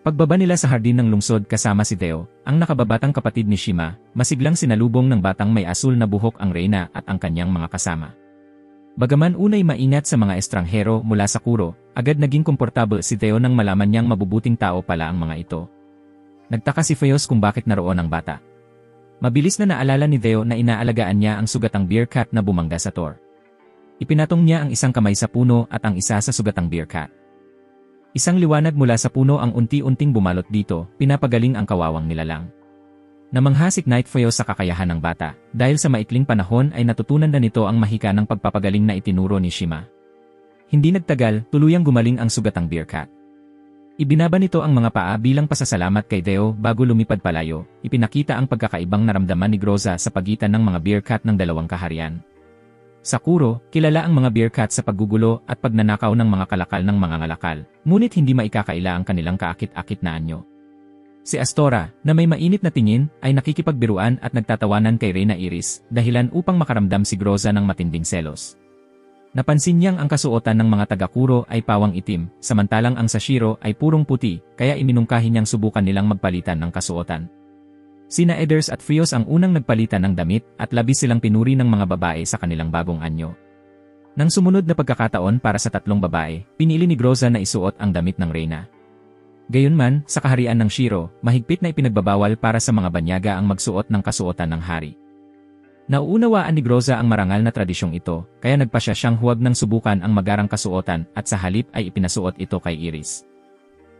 Pagbaba nila sa hardin ng lungsod kasama si Theo, ang nakababatang kapatid ni Shima, masiglang sinalubong ng batang may asul na buhok ang reyna at ang kanyang mga kasama. Bagaman unay maingat sa mga estranghero mula sa Kuro, agad naging komportable si Theo nang malaman niyang mabubuting tao pala ang mga ito. Nagtaka si Feos kung bakit naroon ang bata. Mabilis na naalala ni Theo na inaalagaan niya ang sugatang bear cat na bumangga sa Thor. Ipinatong niya ang isang kamay sa puno at ang isa sa sugatang bear cat. Isang liwanag mula sa puno ang unti-unting bumalot dito, pinapagaling ang kawawang nilalang. Namangha si Knight Feos sa kakayahan ng bata, dahil sa maikling panahon ay natutunan na nito ang mahika ng pagpapagaling na itinuro ni Shima. Hindi nagtagal, tuluyang gumaling ang sugatang bear cat. Ibinaba nito ang mga paa bilang pasasalamat kay Theo bago lumipad palayo, ipinakita ang pagkakaibang naramdaman ni Groza sa pagitan ng mga bear cat ng dalawang kaharian. Sa Kuro, kilala ang mga bear cat sa paggugulo at pagnanakaw ng mga kalakal ng mga ngalakal, ngunit hindi maikakaila ang kanilang kaakit-akit na anyo. Si Astora, na may mainit na tingin, ay nakikipagbiruan at nagtatawanan kay Reyna Iris, dahilan upang makaramdam si Groza ng matinding selos. Napansin niyang ang kasuotan ng mga taga-Kuro ay pawang itim, samantalang ang Sashiro ay purong puti, kaya iminungkahi niyang subukan nilang magpalitan ng kasuotan. Sina Eders at Feos ang unang nagpalitan ng damit at labis silang pinuri ng mga babae sa kanilang bagong anyo. Nang sumunod na pagkakataon para sa tatlong babae, pinili ni Groza na isuot ang damit ng Reyna. Gayunman, sa kaharian ng Shiro, mahigpit na ipinagbabawal para sa mga banyaga ang magsuot ng kasuotan ng hari. Nauunawaan ni Groza ang marangal na tradisyong ito, kaya nagpasya siyang huwag nang subukan ang magarang kasuotan at sa halip ay ipinasuot ito kay Iris.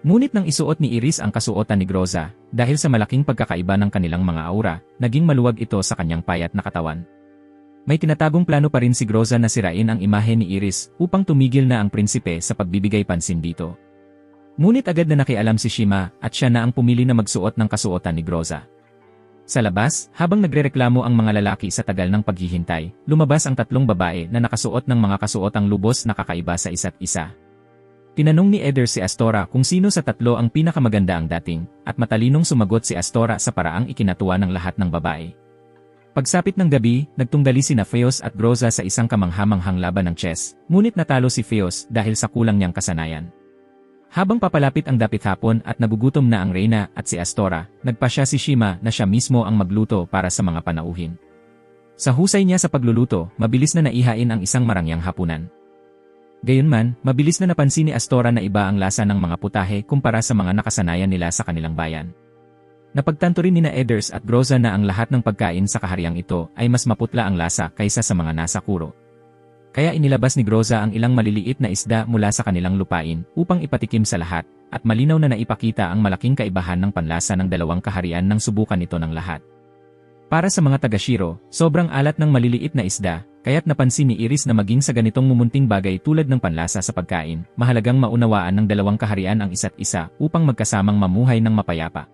Ngunit nang isuot ni Iris ang kasuotan ni Groza, dahil sa malaking pagkakaiba ng kanilang mga aura, naging maluwag ito sa kanyang payat na katawan. May tinatagong plano pa rin si Groza na sirain ang imahe ni Iris upang tumigil na ang prinsipe sa pagbibigay pansin dito. Ngunit agad na nakialam si Shima at siya na ang pumili na magsuot ng kasuotan ni Groza. Sa labas, habang nagrereklamo ang mga lalaki sa tagal ng paghihintay, lumabas ang tatlong babae na nakasuot ng mga kasuotang lubos na kakaiba sa isa't isa. Tinanong ni Eder si Astora kung sino sa tatlo ang pinakamaganda ang dating, at matalinong sumagot si Astora sa paraang ikinatuwa ng lahat ng babae. Pagsapit ng gabi, nagtunggali sina Feos at Groza sa isang kamanghamanghang laban ng chess, ngunit natalo si Feos dahil sa kulang niyang kasanayan. Habang papalapit ang dapit hapon at nagugutom na ang Reyna at si Astora, nagpasya si Shima na siya mismo ang magluto para sa mga panauhin. Sa husay niya sa pagluluto, mabilis na naihain ang isang marangyang hapunan. Gayunman, mabilis na napansin ni Astora na iba ang lasa ng mga putahe kumpara sa mga nakasanayan nila sa kanilang bayan. Napagtanto rin ni Eders at Groza na ang lahat ng pagkain sa kahariang ito ay mas maputla ang lasa kaysa sa mga nasa Kuro. Kaya inilabas ni Groza ang ilang maliliit na isda mula sa kanilang lupain upang ipatikim sa lahat, at malinaw na naipakita ang malaking kaibahan ng panlasa ng dalawang kaharian nang subukan ito ng lahat. Para sa mga taga-Shiro, sobrang alat ng maliliit na isda, kaya't napansin ni Iris na maging sa ganitong mumunting bagay tulad ng panlasa sa pagkain, mahalagang maunawaan ng dalawang kaharian ang isa't isa upang magkasamang mamuhay ng mapayapa.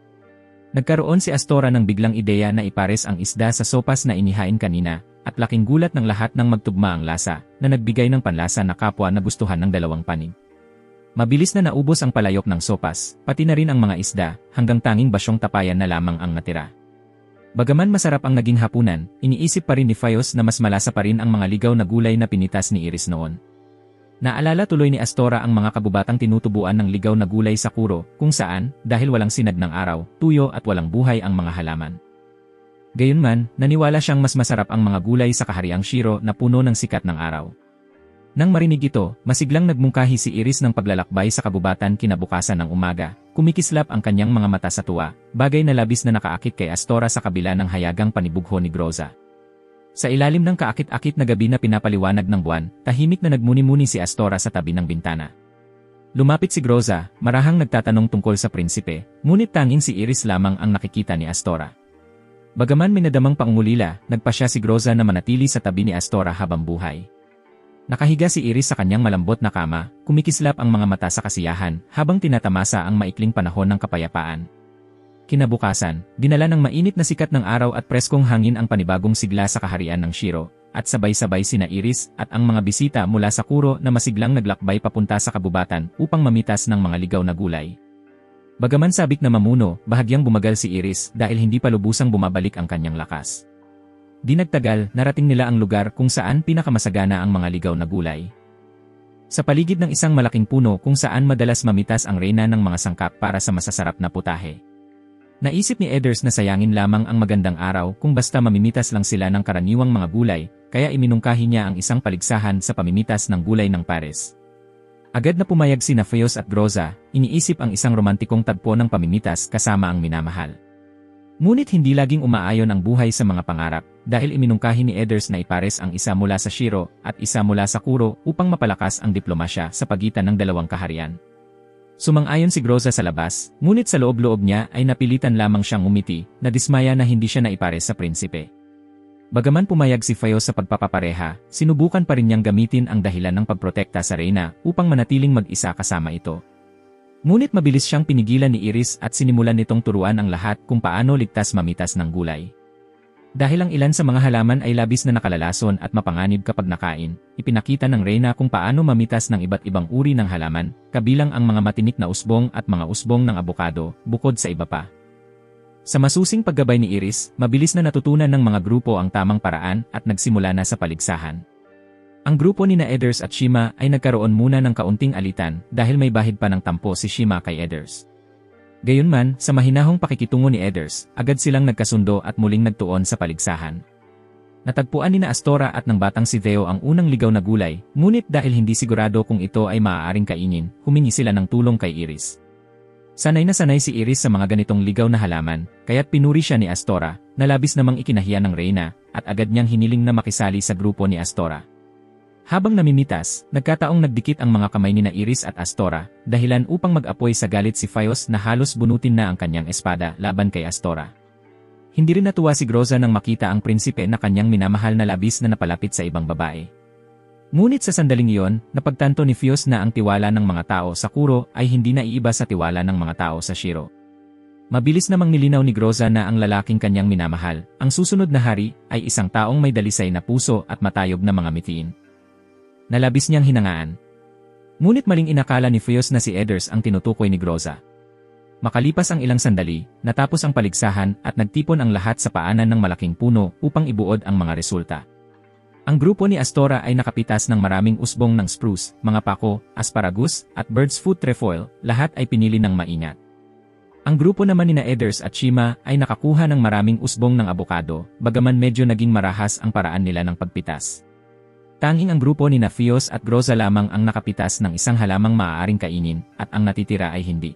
Nagkaroon si Astora ng biglang ideya na ipares ang isda sa sopas na inihain kanina, at laking gulat ng lahat ng magtugma ang lasa, na nagbigay ng panlasa na kapwa na gustuhan ng dalawang panig. Mabilis na naubos ang palayok ng sopas, pati na rin ang mga isda, hanggang tanging basyong tapayan na lamang ang natira. Bagaman masarap ang naging hapunan, iniisip pa rin ni Feos na mas malasa pa rin ang mga ligaw na gulay na pinitas ni Iris noon. Naalala tuloy ni Astora ang mga kabubatang tinutubuan ng ligaw na gulay sa Kuro, kung saan, dahil walang sinag ng araw, tuyo at walang buhay ang mga halaman. Gayunman, naniwala siyang mas masarap ang mga gulay sa kahariang Shiro na puno ng sikat ng araw. Nang marinig ito, masiglang nagmungkahi si Iris ng paglalakbay sa kabubatan kinabukasan ng umaga. Kumikislap ang kanyang mga mata sa tuwa, bagay na labis na nakaakit kay Astora sa kabila ng hayagang panibugho ni Groza. Sa ilalim ng kaakit-akit na gabi na pinapaliwanag ng buwan, tahimik na nagmuni-muni si Astora sa tabi ng bintana. Lumapit si Groza, marahang nagtatanong tungkol sa prinsipe, ngunit tanging si Iris lamang ang nakikita ni Astora. Bagaman may nadamang pangungulila, nagpasya si Groza na manatili sa tabi ni Astora habang buhay. Nakahiga si Iris sa kanyang malambot na kama, kumikislap ang mga mata sa kasiyahan habang tinatamasa ang maikling panahon ng kapayapaan. Kinabukasan, dinala ng mainit na sikat ng araw at preskong hangin ang panibagong sigla sa kaharian ng Shiro, at sabay-sabay sina Iris at ang mga bisita mula sa Kuro na masiglang naglakbay papunta sa kabubatan upang mamitas ng mga ligaw na gulay. Bagaman sabik na mamuno, bahagyang bumagal si Iris dahil hindi pa lubusang bumabalik ang kanyang lakas. Di nagtagal, narating nila ang lugar kung saan pinakamasagana ang mga ligaw na gulay. Sa paligid ng isang malaking puno kung saan madalas mamitas ang reyna ng mga sangkap para sa masasarap na putahe. Naisip ni Edders na sayangin lamang ang magandang araw kung basta mamimitas lang sila ng karaniwang mga gulay, kaya iminungkahi niya ang isang paligsahan sa pamimitas ng gulay ng Pares. Agad na pumayag sina Feos at Groza, iniisip ang isang romantikong tagpo ng pamimitas kasama ang minamahal. Ngunit hindi laging umaayon ang buhay sa mga pangarap, dahil iminungkahi ni Edders na ipares ang isa mula sa Shiro at isa mula sa Kuro upang mapalakas ang diplomasya sa pagitan ng dalawang kaharian. Sumang-ayon si Groza sa labas, ngunit sa loob-loob niya ay napilitan lamang siyang umiti, na dismaya na hindi siya naipares sa prinsipe. Bagaman pumayag si Feos sa pagpapapareha, sinubukan pa rin niyang gamitin ang dahilan ng pagprotekta sa reyna upang manatiling mag-isa kasama ito. Ngunit mabilis siyang pinigilan ni Iris at sinimulan nitong turuan ang lahat kung paano ligtas mamitas ng gulay. Dahil ang ilan sa mga halaman ay labis na nakalalason at mapanganib kapag nakain, ipinakita ng reyna kung paano mamitas ng iba't ibang uri ng halaman, kabilang ang mga matinik na usbong at mga usbong ng abokado, bukod sa iba pa. Sa masusing paggabay ni Iris, mabilis na natutunan ng mga grupo ang tamang paraan at nagsimula na sa paligsahan. Ang grupo ni Edders at Shima ay nagkaroon muna ng kaunting alitan dahil may bahid pa ng tampo si Shima kay Edders. Gayunman, sa mahinahong pakikitungo ni Edders, agad silang nagkasundo at muling nagtuon sa paligsahan. Natagpuan ni Astora at ng batang si Theo ang unang ligaw na gulay, ngunit dahil hindi sigurado kung ito ay maaaring kainin, humingi sila ng tulong kay Iris. Sanay na sanay si Iris sa mga ganitong ligaw na halaman, kaya't pinuri siya ni Astora, na labis namang ikinahiya ng reyna, at agad niyang hiniling na makisali sa grupo ni Astora. Habang namimitas, nagkataong nagdikit ang mga kamay ni Iris at Astora, dahilan upang mag-apoy sa galit si Feos na halos bunutin na ang kanyang espada laban kay Astora. Hindi rin natuwa si Groza nang makita ang prinsipe na kanyang minamahal na labis na napalapit sa ibang babae. Ngunit sa sandaling iyon, napagtanto ni Feos na ang tiwala ng mga tao sa Kuro ay hindi naiiba sa tiwala ng mga tao sa Shiro. Mabilis namang nilinaw ni Groza na ang lalaking kanyang minamahal, ang susunod na hari, ay isang taong may dalisay na puso at matayog na mga mitiin. Nalabis niyang hinangaan. Ngunit maling inakala ni Feos na si Edders ang tinutukoy ni Groza. Makalipas ang ilang sandali, natapos ang paligsahan at nagtipon ang lahat sa paanan ng malaking puno upang ibuod ang mga resulta. Ang grupo ni Astora ay nakapitas ng maraming usbong ng spruce, mga pako, asparagus, at bird's foot trefoil, lahat ay pinili ng maingat. Ang grupo naman ni Edders at Shima ay nakakuha ng maraming usbong ng abokado, bagaman medyo naging marahas ang paraan nila ng pagpitas. Tanging ang grupo ni Feos at Groza lamang ang nakapitas ng isang halamang maaaring kainin, at ang natitira ay hindi.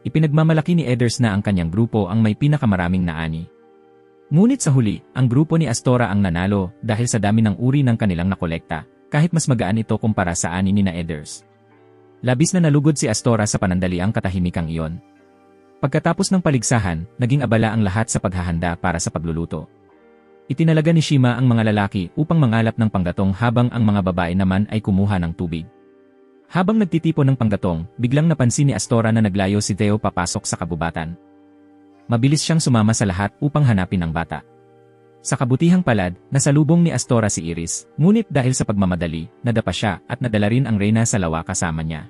Ipinagmamalaki ni Edders na ang kanyang grupo ang may pinakamaraming naani. Ngunit sa huli, ang grupo ni Astora ang nanalo dahil sa dami ng uri ng kanilang nakolekta, kahit mas magaan ito kumpara sa ani ni Edders. Labis na nalugod si Astora sa panandaliang katahimikang iyon. Pagkatapos ng paligsahan, naging abala ang lahat sa paghahanda para sa pagluluto. Itinalaga ni Shima ang mga lalaki upang mangalap ng panggatong habang ang mga babae naman ay kumuha ng tubig. Habang nagtitipon ng panggatong, biglang napansin ni Astora na naglayo si Theo papasok sa kabubatan. Mabilis siyang sumama sa lahat upang hanapin ang bata. Sa kabutihang palad, nasalubong ni Astora si Iris, ngunit dahil sa pagmamadali, nadapa siya at nadala rin ang reyna sa lawa kasama niya.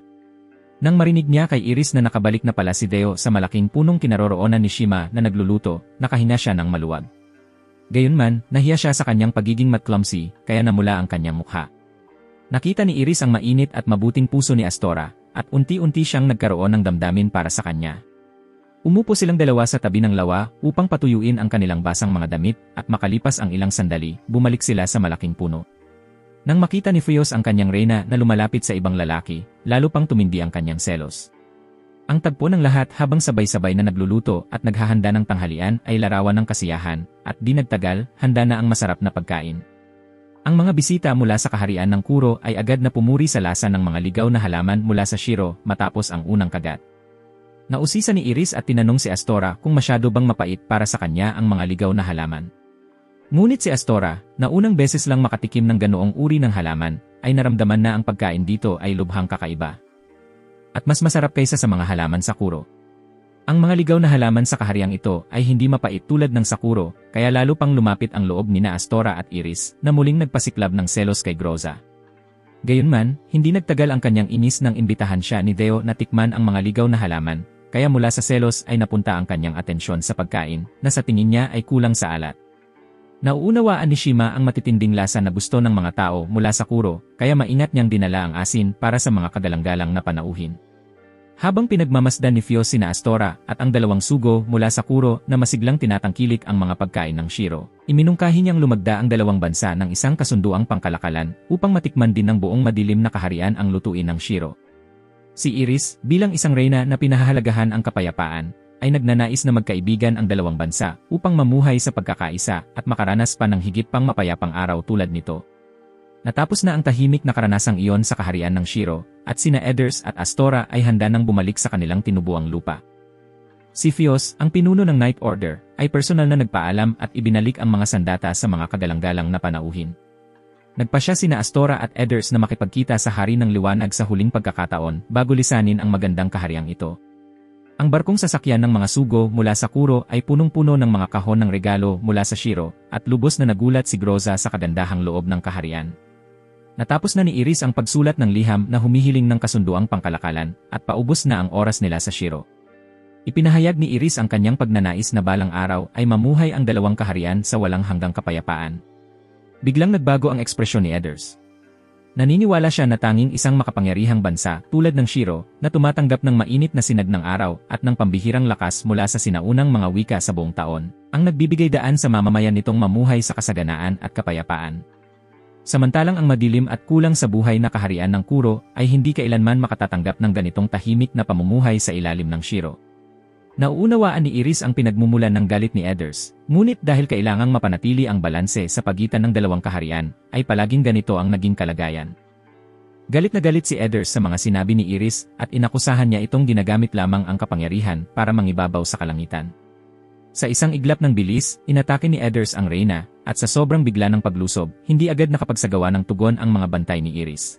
Nang marinig niya kay Iris na nakabalik na pala si Theo sa malaking punong kinaroroonan ni Shima na nagluluto, nakahina siya ng maluwag. Gayunman, nahiya siya sa kanyang pagiging clumsy, kaya namula ang kanyang mukha. Nakita ni Iris ang mainit at mabuting puso ni Astora, at unti-unti siyang nagkaroon ng damdamin para sa kanya. Umupo silang dalawa sa tabi ng lawa upang patuyuin ang kanilang basang mga damit, at makalipas ang ilang sandali, bumalik sila sa malaking puno. Nang makita ni Fios ang kanyang reyna na lumalapit sa ibang lalaki, lalo pang tumindi ang kanyang selos. Ang tagpo ng lahat habang sabay-sabay na nagluluto at naghahanda ng tanghalian ay larawan ng kasiyahan, at di nagtagal, handa na ang masarap na pagkain. Ang mga bisita mula sa kaharian ng Kuro ay agad na pumuri sa lasa ng mga ligaw na halaman mula sa Shiro matapos ang unang kagat. Nausisa ni Iris at tinanong si Astora kung masyado bang mapait para sa kanya ang mga ligaw na halaman. Ngunit si Astora, na unang beses lang makatikim ng ganoong uri ng halaman, ay naramdaman na ang pagkain dito ay lubhang kakaiba. At mas masarap kaysa sa mga halaman sa Kuro. Ang mga ligaw na halaman sa kahariang ito ay hindi mapait tulad ng sa Kuro, kaya lalo pang lumapit ang loob ni na Astora at Iris na muling nagpasiklab ng selos kay Groza. Gayunman, hindi nagtagal ang kanyang inis nang imbitahan siya ni Theo na tikman ang mga ligaw na halaman, kaya mula sa selos ay napunta ang kanyang atensyon sa pagkain na sa tingin niya ay kulang sa alat. Nauunawaan ni Shima ang matitinding lasa na gusto ng mga tao mula sa Kuro, kaya maingat niyang dinala ang asin para sa mga kagalang-galang na panauhin. Habang pinagmamasdan ni Fios sina Astora at ang dalawang sugo mula sa Kuro na masiglang tinatangkilik ang mga pagkain ng Shiro, iminungkahi niyang lumagda ang dalawang bansa ng isang kasunduang pangkalakalan upang matikman din ng buong madilim na kaharian ang lutuin ng Shiro. Si Iris, bilang isang reyna na pinahahalagahan ang kapayapaan, ay nagnanais na magkaibigan ang dalawang bansa upang mamuhay sa pagkakaisa at makaranas pa ng higit pang mapayapang araw tulad nito. Natapos na ang tahimik na karanasang iyon sa kaharian ng Shiro, at sina Edders at Astora ay handa nang bumalik sa kanilang tinubuang lupa. Si Fios, ang pinuno ng Night Order, ay personal na nagpaalam at ibinalik ang mga sandata sa mga kagalang-galang na panauhin. Nagpasya sina Astora at Edders na makipagkita sa Hari ng Liwanag sa huling pagkakataon bago lisanin ang magandang kahariang ito. Ang barkong sasakyan ng mga sugo mula sa Kuro ay punong-puno ng mga kahon ng regalo mula sa Shiro, at lubos na nagulat si Groza sa kagandahang loob ng kaharian. Natapos na ni Iris ang pagsulat ng liham na humihiling ng kasunduang pangkalakalan, at paubos na ang oras nila sa Shiro. Ipinahayag ni Iris ang kanyang pagnanais na balang araw ay mamuhay ang dalawang kaharian sa walang hanggang kapayapaan. Biglang nagbago ang ekspresyon ni Edders. Naniniwala siya na tanging isang makapangyarihang bansa tulad ng Shiro na tumatanggap ng mainit na sinag ng araw at ng pambihirang lakas mula sa sinaunang mga wika sa buong taon, ang nagbibigay daan sa mamamayan nitong mamuhay sa kasaganaan at kapayapaan. Samantalang ang madilim at kulang sa buhay na kaharian ng Kuro ay hindi kailanman makatatanggap ng ganitong tahimik na pamumuhay sa ilalim ng Shiro. Nauunawaan ni Iris ang pinagmumulan ng galit ni Edders, ngunit dahil kailangang mapanatili ang balanse sa pagitan ng dalawang kaharian, ay palaging ganito ang naging kalagayan. Galit na galit si Edders sa mga sinabi ni Iris at inakusahan niya itong ginagamit lamang ang kapangyarihan para mangibabaw sa kalangitan. Sa isang iglap ng bilis, inatake ni Edders ang reyna, at sa sobrang bigla ng paglusob, hindi agad nakapagsagawa ng tugon ang mga bantay ni Iris.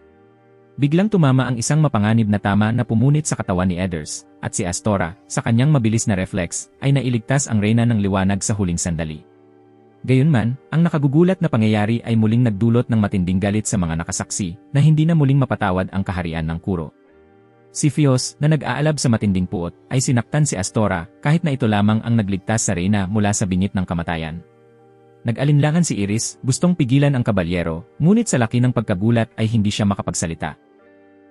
Biglang tumama ang isang mapanganib na tama na pumunit sa katawan ni Edders, at si Astora, sa kanyang mabilis na reflex, ay nailigtas ang reyna ng liwanag sa huling sandali. Gayunman, ang nakagugulat na pangyayari ay muling nagdulot ng matinding galit sa mga nakasaksi, na hindi na muling mapatawad ang kaharian ng Kuro. Si Fios, na nag-aalab sa matinding puot, ay sinaktan si Astora kahit na ito lamang ang nagligtas sa reyna mula sa bingit ng kamatayan. Nag-alinlangan si Iris, gustong pigilan ang kabalyero, ngunit sa laki ng pagkagulat ay hindi siya makapagsalita.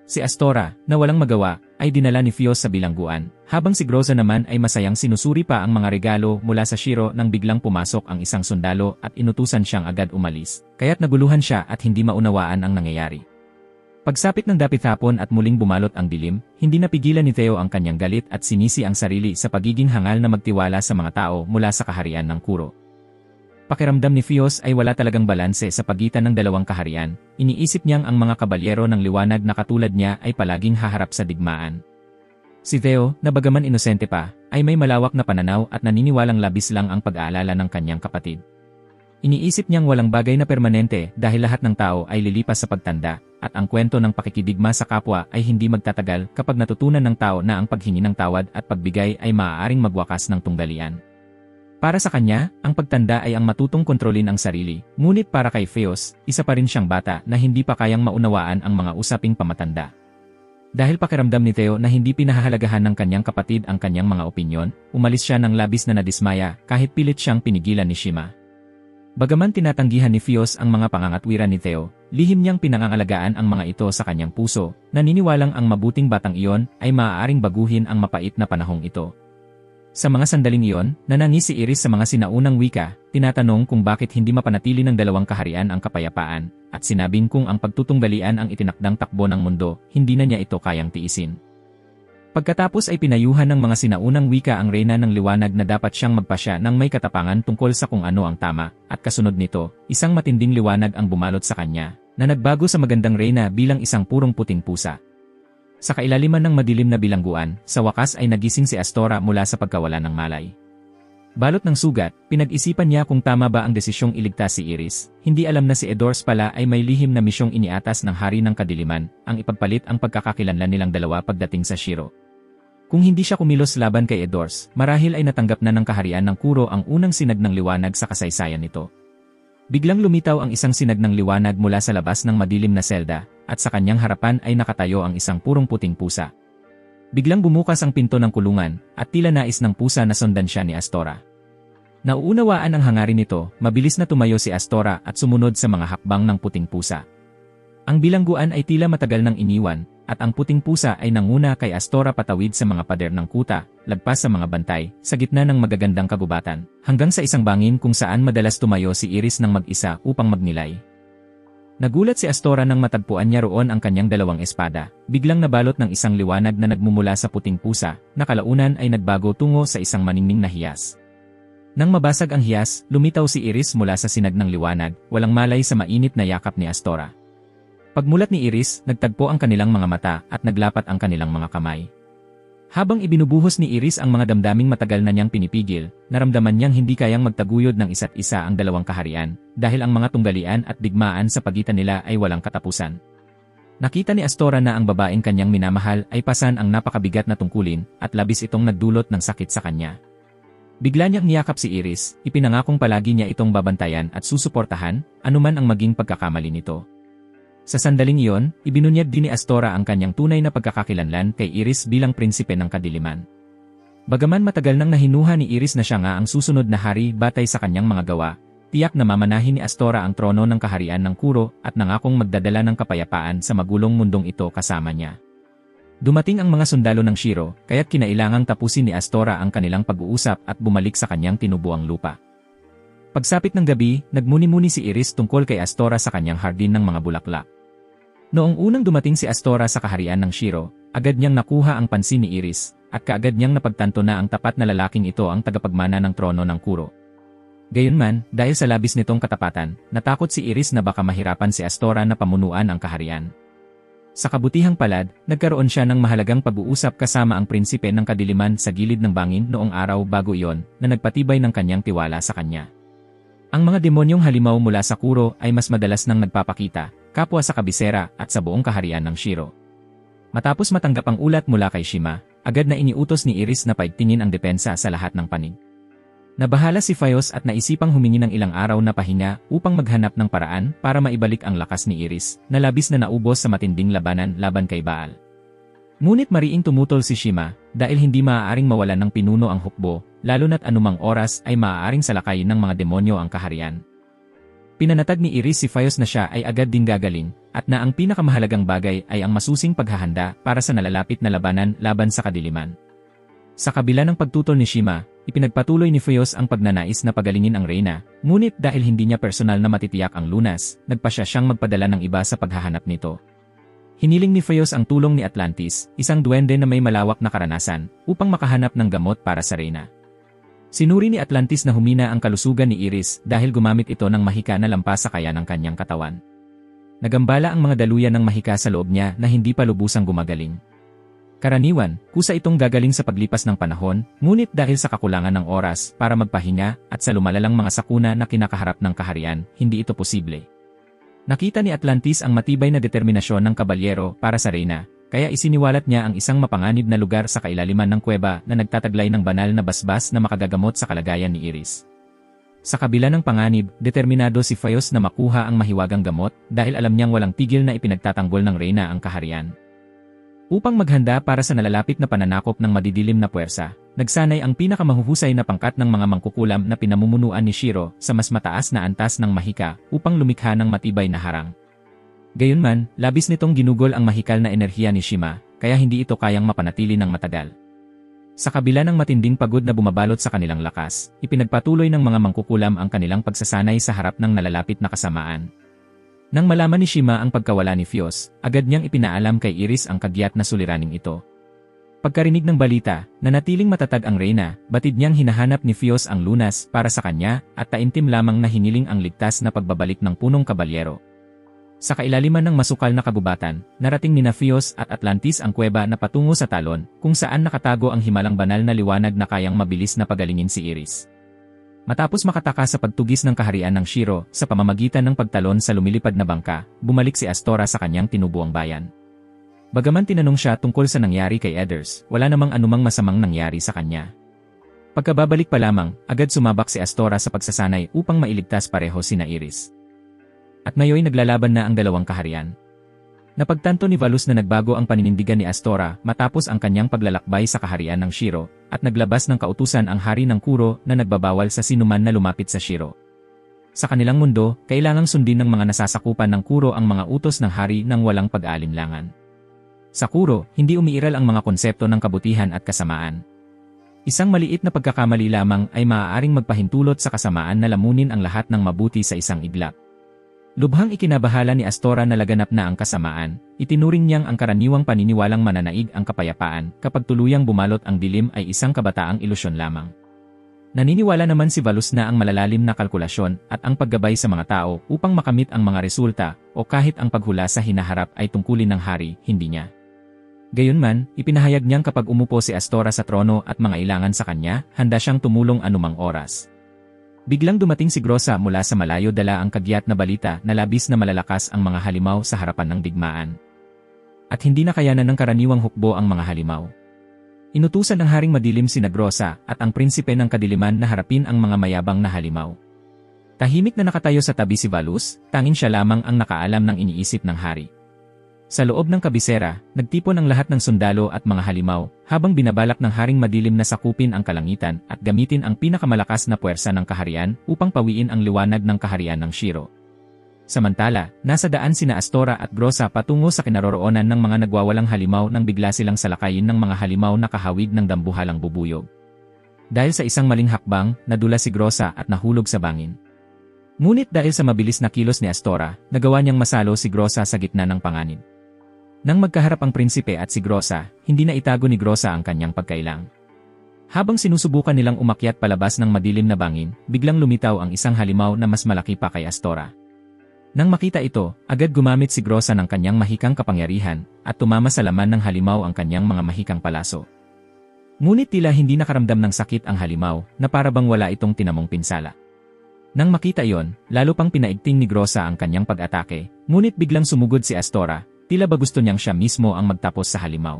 Si Astora, na walang magawa, ay dinala ni Fios sa bilangguan, habang si Groza naman ay masayang sinusuri pa ang mga regalo mula sa Shiro nang biglang pumasok ang isang sundalo at inutusan siyang agad umalis, kaya't naguluhan siya at hindi maunawaan ang nangyayari. Pagsapit ng dapit hapon at muling bumalot ang dilim, hindi napigilan ni Theo ang kanyang galit at sinisi ang sarili sa pagiging hangal na magtiwala sa mga tao mula sa kaharian ng Kuro. Pakiramdam ni Fios ay wala talagang balanse sa pagitan ng dalawang kaharian, iniisip niyang ang mga kabalyero ng liwanag na katulad niya ay palaging haharap sa digmaan. Si Theo, na bagaman inosente pa, ay may malawak na pananaw at naniniwalang labis lang ang pag-aalala ng kanyang kapatid. Iniisip niyang walang bagay na permanente dahil lahat ng tao ay lilipas sa pagtanda, at ang kwento ng pakikidigma sa kapwa ay hindi magtatagal kapag natutunan ng tao na ang paghingi ng tawad at pagbigay ay maaaring magwakas ng tunggalian. Para sa kanya, ang pagtanda ay ang matutong kontrolin ang sarili, ngunit para kay Fios, isa pa rin siyang bata na hindi pa kayang maunawaan ang mga usaping pamatanda. Dahil pakiramdam ni Theo na hindi pinahahalagahan ng kanyang kapatid ang kanyang mga opinyon, umalis siya ng labis na nadismaya kahit pilit siyang pinigilan ni Shima. Bagaman tinatanggihan ni Fios ang mga pangangatwiran ni Theo, lihim niyang pinangangalagaan ang mga ito sa kanyang puso, naniniwalang ang mabuting batang iyon ay maaaring baguhin ang mapait na panahong ito. Sa mga sandaling iyon, nanangis si Iris sa mga sinaunang wika, tinatanong kung bakit hindi mapanatili ng dalawang kaharian ang kapayapaan, at sinabing kung ang pagtutunggalian ang itinakdang takbo ng mundo, hindi na niya ito kayang tiisin. Pagkatapos ay pinayuhan ng mga sinaunang wika ang reyna ng liwanag na dapat siyang magpasya ng may katapangan tungkol sa kung ano ang tama, at kasunod nito, isang matinding liwanag ang bumalot sa kanya, na nagbago sa magandang reyna bilang isang purong puting pusa. Sa kailaliman ng madilim na bilangguan, sa wakas ay nagising si Astora mula sa pagkawala ng malay. Balot ng sugat, pinag-isipan niya kung tama ba ang desisyong iligtas si Iris. Hindi alam na si Edors pala ay may lihim na misyong iniatas ng Hari ng Kadiliman, ang ipagpalit ang pagkakakilanlan nilang dalawa pagdating sa Shiro. Kung hindi siya kumilos laban kay Edors, marahil ay natanggap na ng kaharian ng Kuro ang unang sinag ng liwanag sa kasaysayan nito. Biglang lumitaw ang isang sinag ng liwanag mula sa labas ng madilim na selda, at sa kanyang harapan ay nakatayo ang isang purong puting pusa. Biglang bumukas ang pinto ng kulungan, at tila nais ng pusa na sundan siya ni Astora. Nauunawaan ang hangarin nito, mabilis na tumayo si Astora at sumunod sa mga hakbang ng puting pusa. Ang bilangguan ay tila matagal nang iniwan, at ang puting pusa ay nanguna kay Astora patawid sa mga pader ng kuta, lagpas sa mga bantay, sa gitna ng magagandang kagubatan, hanggang sa isang bangin kung saan madalas tumayo si Iris ng mag-isa upang magnilay. Nagulat si Astora nang matagpuan niya roon ang kanyang dalawang espada, biglang nabalot ng isang liwanag na nagmumula sa puting pusa, na kalaunan ay nagbago tungo sa isang maningning na hiyas. Nang mabasag ang hiyas, lumitaw si Iris mula sa sinag ng liwanag, walang malay sa mainit na yakap ni Astora. Pagmulat ni Iris, nagtagpo ang kanilang mga mata at naglapat ang kanilang mga kamay. Habang ibinubuhos ni Iris ang mga damdaming matagal na niyang pinipigil, naramdaman niyang hindi kayang magtaguyod ng isa't isa ang dalawang kaharian, dahil ang mga tunggalian at digmaan sa pagitan nila ay walang katapusan. Nakita ni Astora na ang babaeng kanyang minamahal ay pasan ang napakabigat na tungkulin, at labis itong nagdulot ng sakit sa kanya. Bigla niyang niyakap si Iris, ipinangakong palagi niya itong babantayan at susuportahan, anuman ang maging pagkakamali nito. Sa sandaling iyon, ibinunyag din ni Astora ang kanyang tunay na pagkakakilanlan kay Iris bilang prinsipe ng kadiliman. Bagaman matagal nang nahinuha ni Iris na siya nga ang susunod na hari batay sa kanyang mga gawa, tiyak na mamanahin ni Astora ang trono ng kaharian ng Kuro at nangakong magdadala ng kapayapaan sa magulong mundong ito kasama niya. Dumating ang mga sundalo ng Shiro, kaya't kinailangang tapusin ni Astora ang kanilang pag-uusap at bumalik sa kanyang tinubuang lupa. Pagsapit ng gabi, nagmuni-muni si Iris tungkol kay Astora sa kanyang hardin ng mga bulaklak. Noong unang dumating si Astora sa kaharian ng Shiro, agad niyang nakuha ang pansin ni Iris, at kaagad niyang napagtanto na ang tapat na lalaking ito ang tagapagmana ng trono ng Kuro. Gayunman, dahil sa labis nitong katapatan, natakot si Iris na baka mahirapan si Astora na pamunuan ang kaharian. Sa kabutihang palad, nagkaroon siya ng mahalagang pag-uusap kasama ang prinsipe ng kadiliman sa gilid ng bangin noong araw bago iyon, na nagpatibay ng kanyang tiwala sa kanya. Ang mga demonyong halimaw mula sa Kuro ay mas madalas nang nagpapakita, kapwa sa kabisera at sa buong kaharian ng Shiro. Matapos matanggap ang ulat mula kay Shima, agad na iniutos ni Iris na paigtingin ang depensa sa lahat ng panig. Nabahala si Fayos at naisipang humingi ng ilang araw na pahinga upang maghanap ng paraan para maibalik ang lakas ni Iris, na labis na naubos sa matinding labanan laban kay Baal. Ngunit mariing tumutol si Shima, dahil hindi maaaring mawalan ng pinuno ang hukbo, lalo na't anumang oras ay maaaring salakayin ng mga demonyo ang kaharian. Pinanatag ni Iris si Fayos na siya ay agad din gagaling, at na ang pinakamahalagang bagay ay ang masusing paghahanda para sa nalalapit na labanan laban sa kadiliman. Sa kabila ng pagtutol ni Shima, ipinagpatuloy ni Fayos ang pagnanais na pagalingin ang reyna, ngunit dahil hindi niya personal na matitiyak ang lunas, nagpasya siyang magpadala ng iba sa paghahanap nito. Hiniling ni Fayos ang tulong ni Atlantis, isang duwende na may malawak na karanasan, upang makahanap ng gamot para sa reyna. Sinuri ni Atlantis na humina ang kalusugan ni Iris dahil gumamit ito ng mahika na lampas sa kaya ng kanyang katawan. Nagambala ang mga daluyan ng mahika sa loob niya na hindi pa lubusang gumagaling. Karaniwan, kusa itong gagaling sa paglipas ng panahon, ngunit dahil sa kakulangan ng oras para magpahinga at sa lumalalang mga sakuna na kinakaharap ng kaharian, hindi ito posible. Nakita ni Atlantis ang matibay na determinasyon ng kabalyero para sa reyna, kaya isiniwalat niya ang isang mapanganib na lugar sa kailaliman ng kuweba na nagtataglay ng banal na basbas na makagagamot sa kalagayan ni Iris. Sa kabila ng panganib, determinado si Fayos na makuha ang mahiwagang gamot dahil alam niyang walang tigil na ipinagtatanggol ng reyna ang kaharian. Upang maghanda para sa nalalapit na pananakop ng madidilim na puwersa, nagsanay ang pinakamahuhusay na pangkat ng mga mangkukulam na pinamumunuan ni Shiro sa mas mataas na antas ng mahika upang lumikha ng matibay na harang. Gayunman, labis nitong ginugol ang mahikal na enerhiya ni Shima, kaya hindi ito kayang mapanatili ng matagal. Sa kabila ng matinding pagod na bumabalot sa kanilang lakas, ipinagpatuloy ng mga mangkukulam ang kanilang pagsasanay sa harap ng nalalapit na kasamaan. Nang malaman ni Shima ang pagkawala ni Fios, agad niyang ipinaalam kay Iris ang kagyat na suliraning ito. Pagkarinig ng balita, nanatiling matatag ang reyna, batid niyang hinahanap ni Fios ang lunas para sa kanya at taimtim lamang na hiniling ang ligtas na pagbabalik ng punong kabalyero. Sa kailaliman ng masukal na kagubatan, narating ni Fios at Atlantis ang kuweba na patungo sa talon, kung saan nakatago ang himalang banal na liwanag na kayang mabilis na pagalingin si Iris. Matapos makataka sa pagtugis ng kaharian ng Shiro sa pamamagitan ng pagtalon sa lumilipad na bangka, bumalik si Astora sa kanyang tinubuang bayan. Bagaman tinanong siya tungkol sa nangyari kay Edders, wala namang anumang masamang nangyari sa kanya. Pagkababalik pa lamang, agad sumabak si Astora sa pagsasanay upang mailigtas pareho sina Iris. At ngayon naglalaban na ang dalawang kaharian. Napagtanto ni Valus na nagbago ang paninindigan ni Astora matapos ang kanyang paglalakbay sa kaharian ng Shiro, at naglabas ng kautusan ang hari ng Kuro na nagbabawal sa sinuman na lumapit sa Shiro. Sa kanilang mundo, kailangang sundin ng mga nasasakupan ng Kuro ang mga utos ng hari nang walang pag-aalinlangan. Sa Kuro, hindi umiiral ang mga konsepto ng kabutihan at kasamaan. Isang maliit na pagkakamali lamang ay maaaring magpahintulot sa kasamaan na lamunin ang lahat ng mabuti sa isang iglap. Lubhang ikinabahala ni Astora na laganap na ang kasamaan, itinuring niyang ang karaniwang paniniwalang mananaig ang kapayapaan kapag tuluyang bumalot ang dilim ay isang kabataang ilusyon lamang. Naniniwala naman si Valus na ang malalalim na kalkulasyon at ang paggabay sa mga tao upang makamit ang mga resulta o kahit ang paghula sa hinaharap ay tungkulin ng hari, hindi niya. Gayunman, ipinahayag niyang kapag umupo si Astora sa trono at mga ilangan sa kanya, handa siyang tumulong anumang oras. Biglang dumating si Grosa mula sa malayo, dala ang kagyat na balita na labis na malalakas ang mga halimaw sa harapan ng digmaan. At hindi na kayanan ng karaniwang hukbo ang mga halimaw. Inutusan ng Haring Madilim sina Grosa at ang prinsipe ng kadiliman na harapin ang mga mayabang na halimaw. Tahimik na nakatayo sa tabi si Valus, tanging siya lamang ang nakaalam ng iniisip ng hari. Sa loob ng kabisera, nagtipon ang lahat ng sundalo at mga halimaw, habang binabalak ng Haring Madilim na sakupin ang kalangitan at gamitin ang pinakamalakas na puwersa ng kaharian upang pawiin ang liwanag ng kaharian ng Shiro. Samantala, nasa daan sina Astora at Grosa patungo sa kinaroroonan ng mga nagwawalang halimaw nang bigla silang salakayin ng mga halimaw na kahawig ng dambuhalang bubuyog. Dahil sa isang maling hakbang, nadula si Grosa at nahulog sa bangin. Ngunit dahil sa mabilis na kilos ni Astora, nagawa niyang masalo si Grosa sa gitna ng panganib. Nang magkaharap ang prinsipe at si Grosa, hindi na itago ni Grosa ang kanyang pagkailang. Habang sinusubukan nilang umakyat palabas ng madilim na bangin, biglang lumitaw ang isang halimaw na mas malaki pa kay Astora. Nang makita ito, agad gumamit si Grosa ng kanyang mahikang kapangyarihan at tumama sa laman ng halimaw ang kanyang mga mahikang palaso. Ngunit tila hindi nakaramdam ng sakit ang halimaw na para bang wala itong tinamong pinsala. Nang makita iyon, lalo pang pinaigting ni Grosa ang kanyang pag-atake, ngunit biglang sumugod si Astora. Tila ba gusto niyang siya mismo ang magtapos sa halimaw.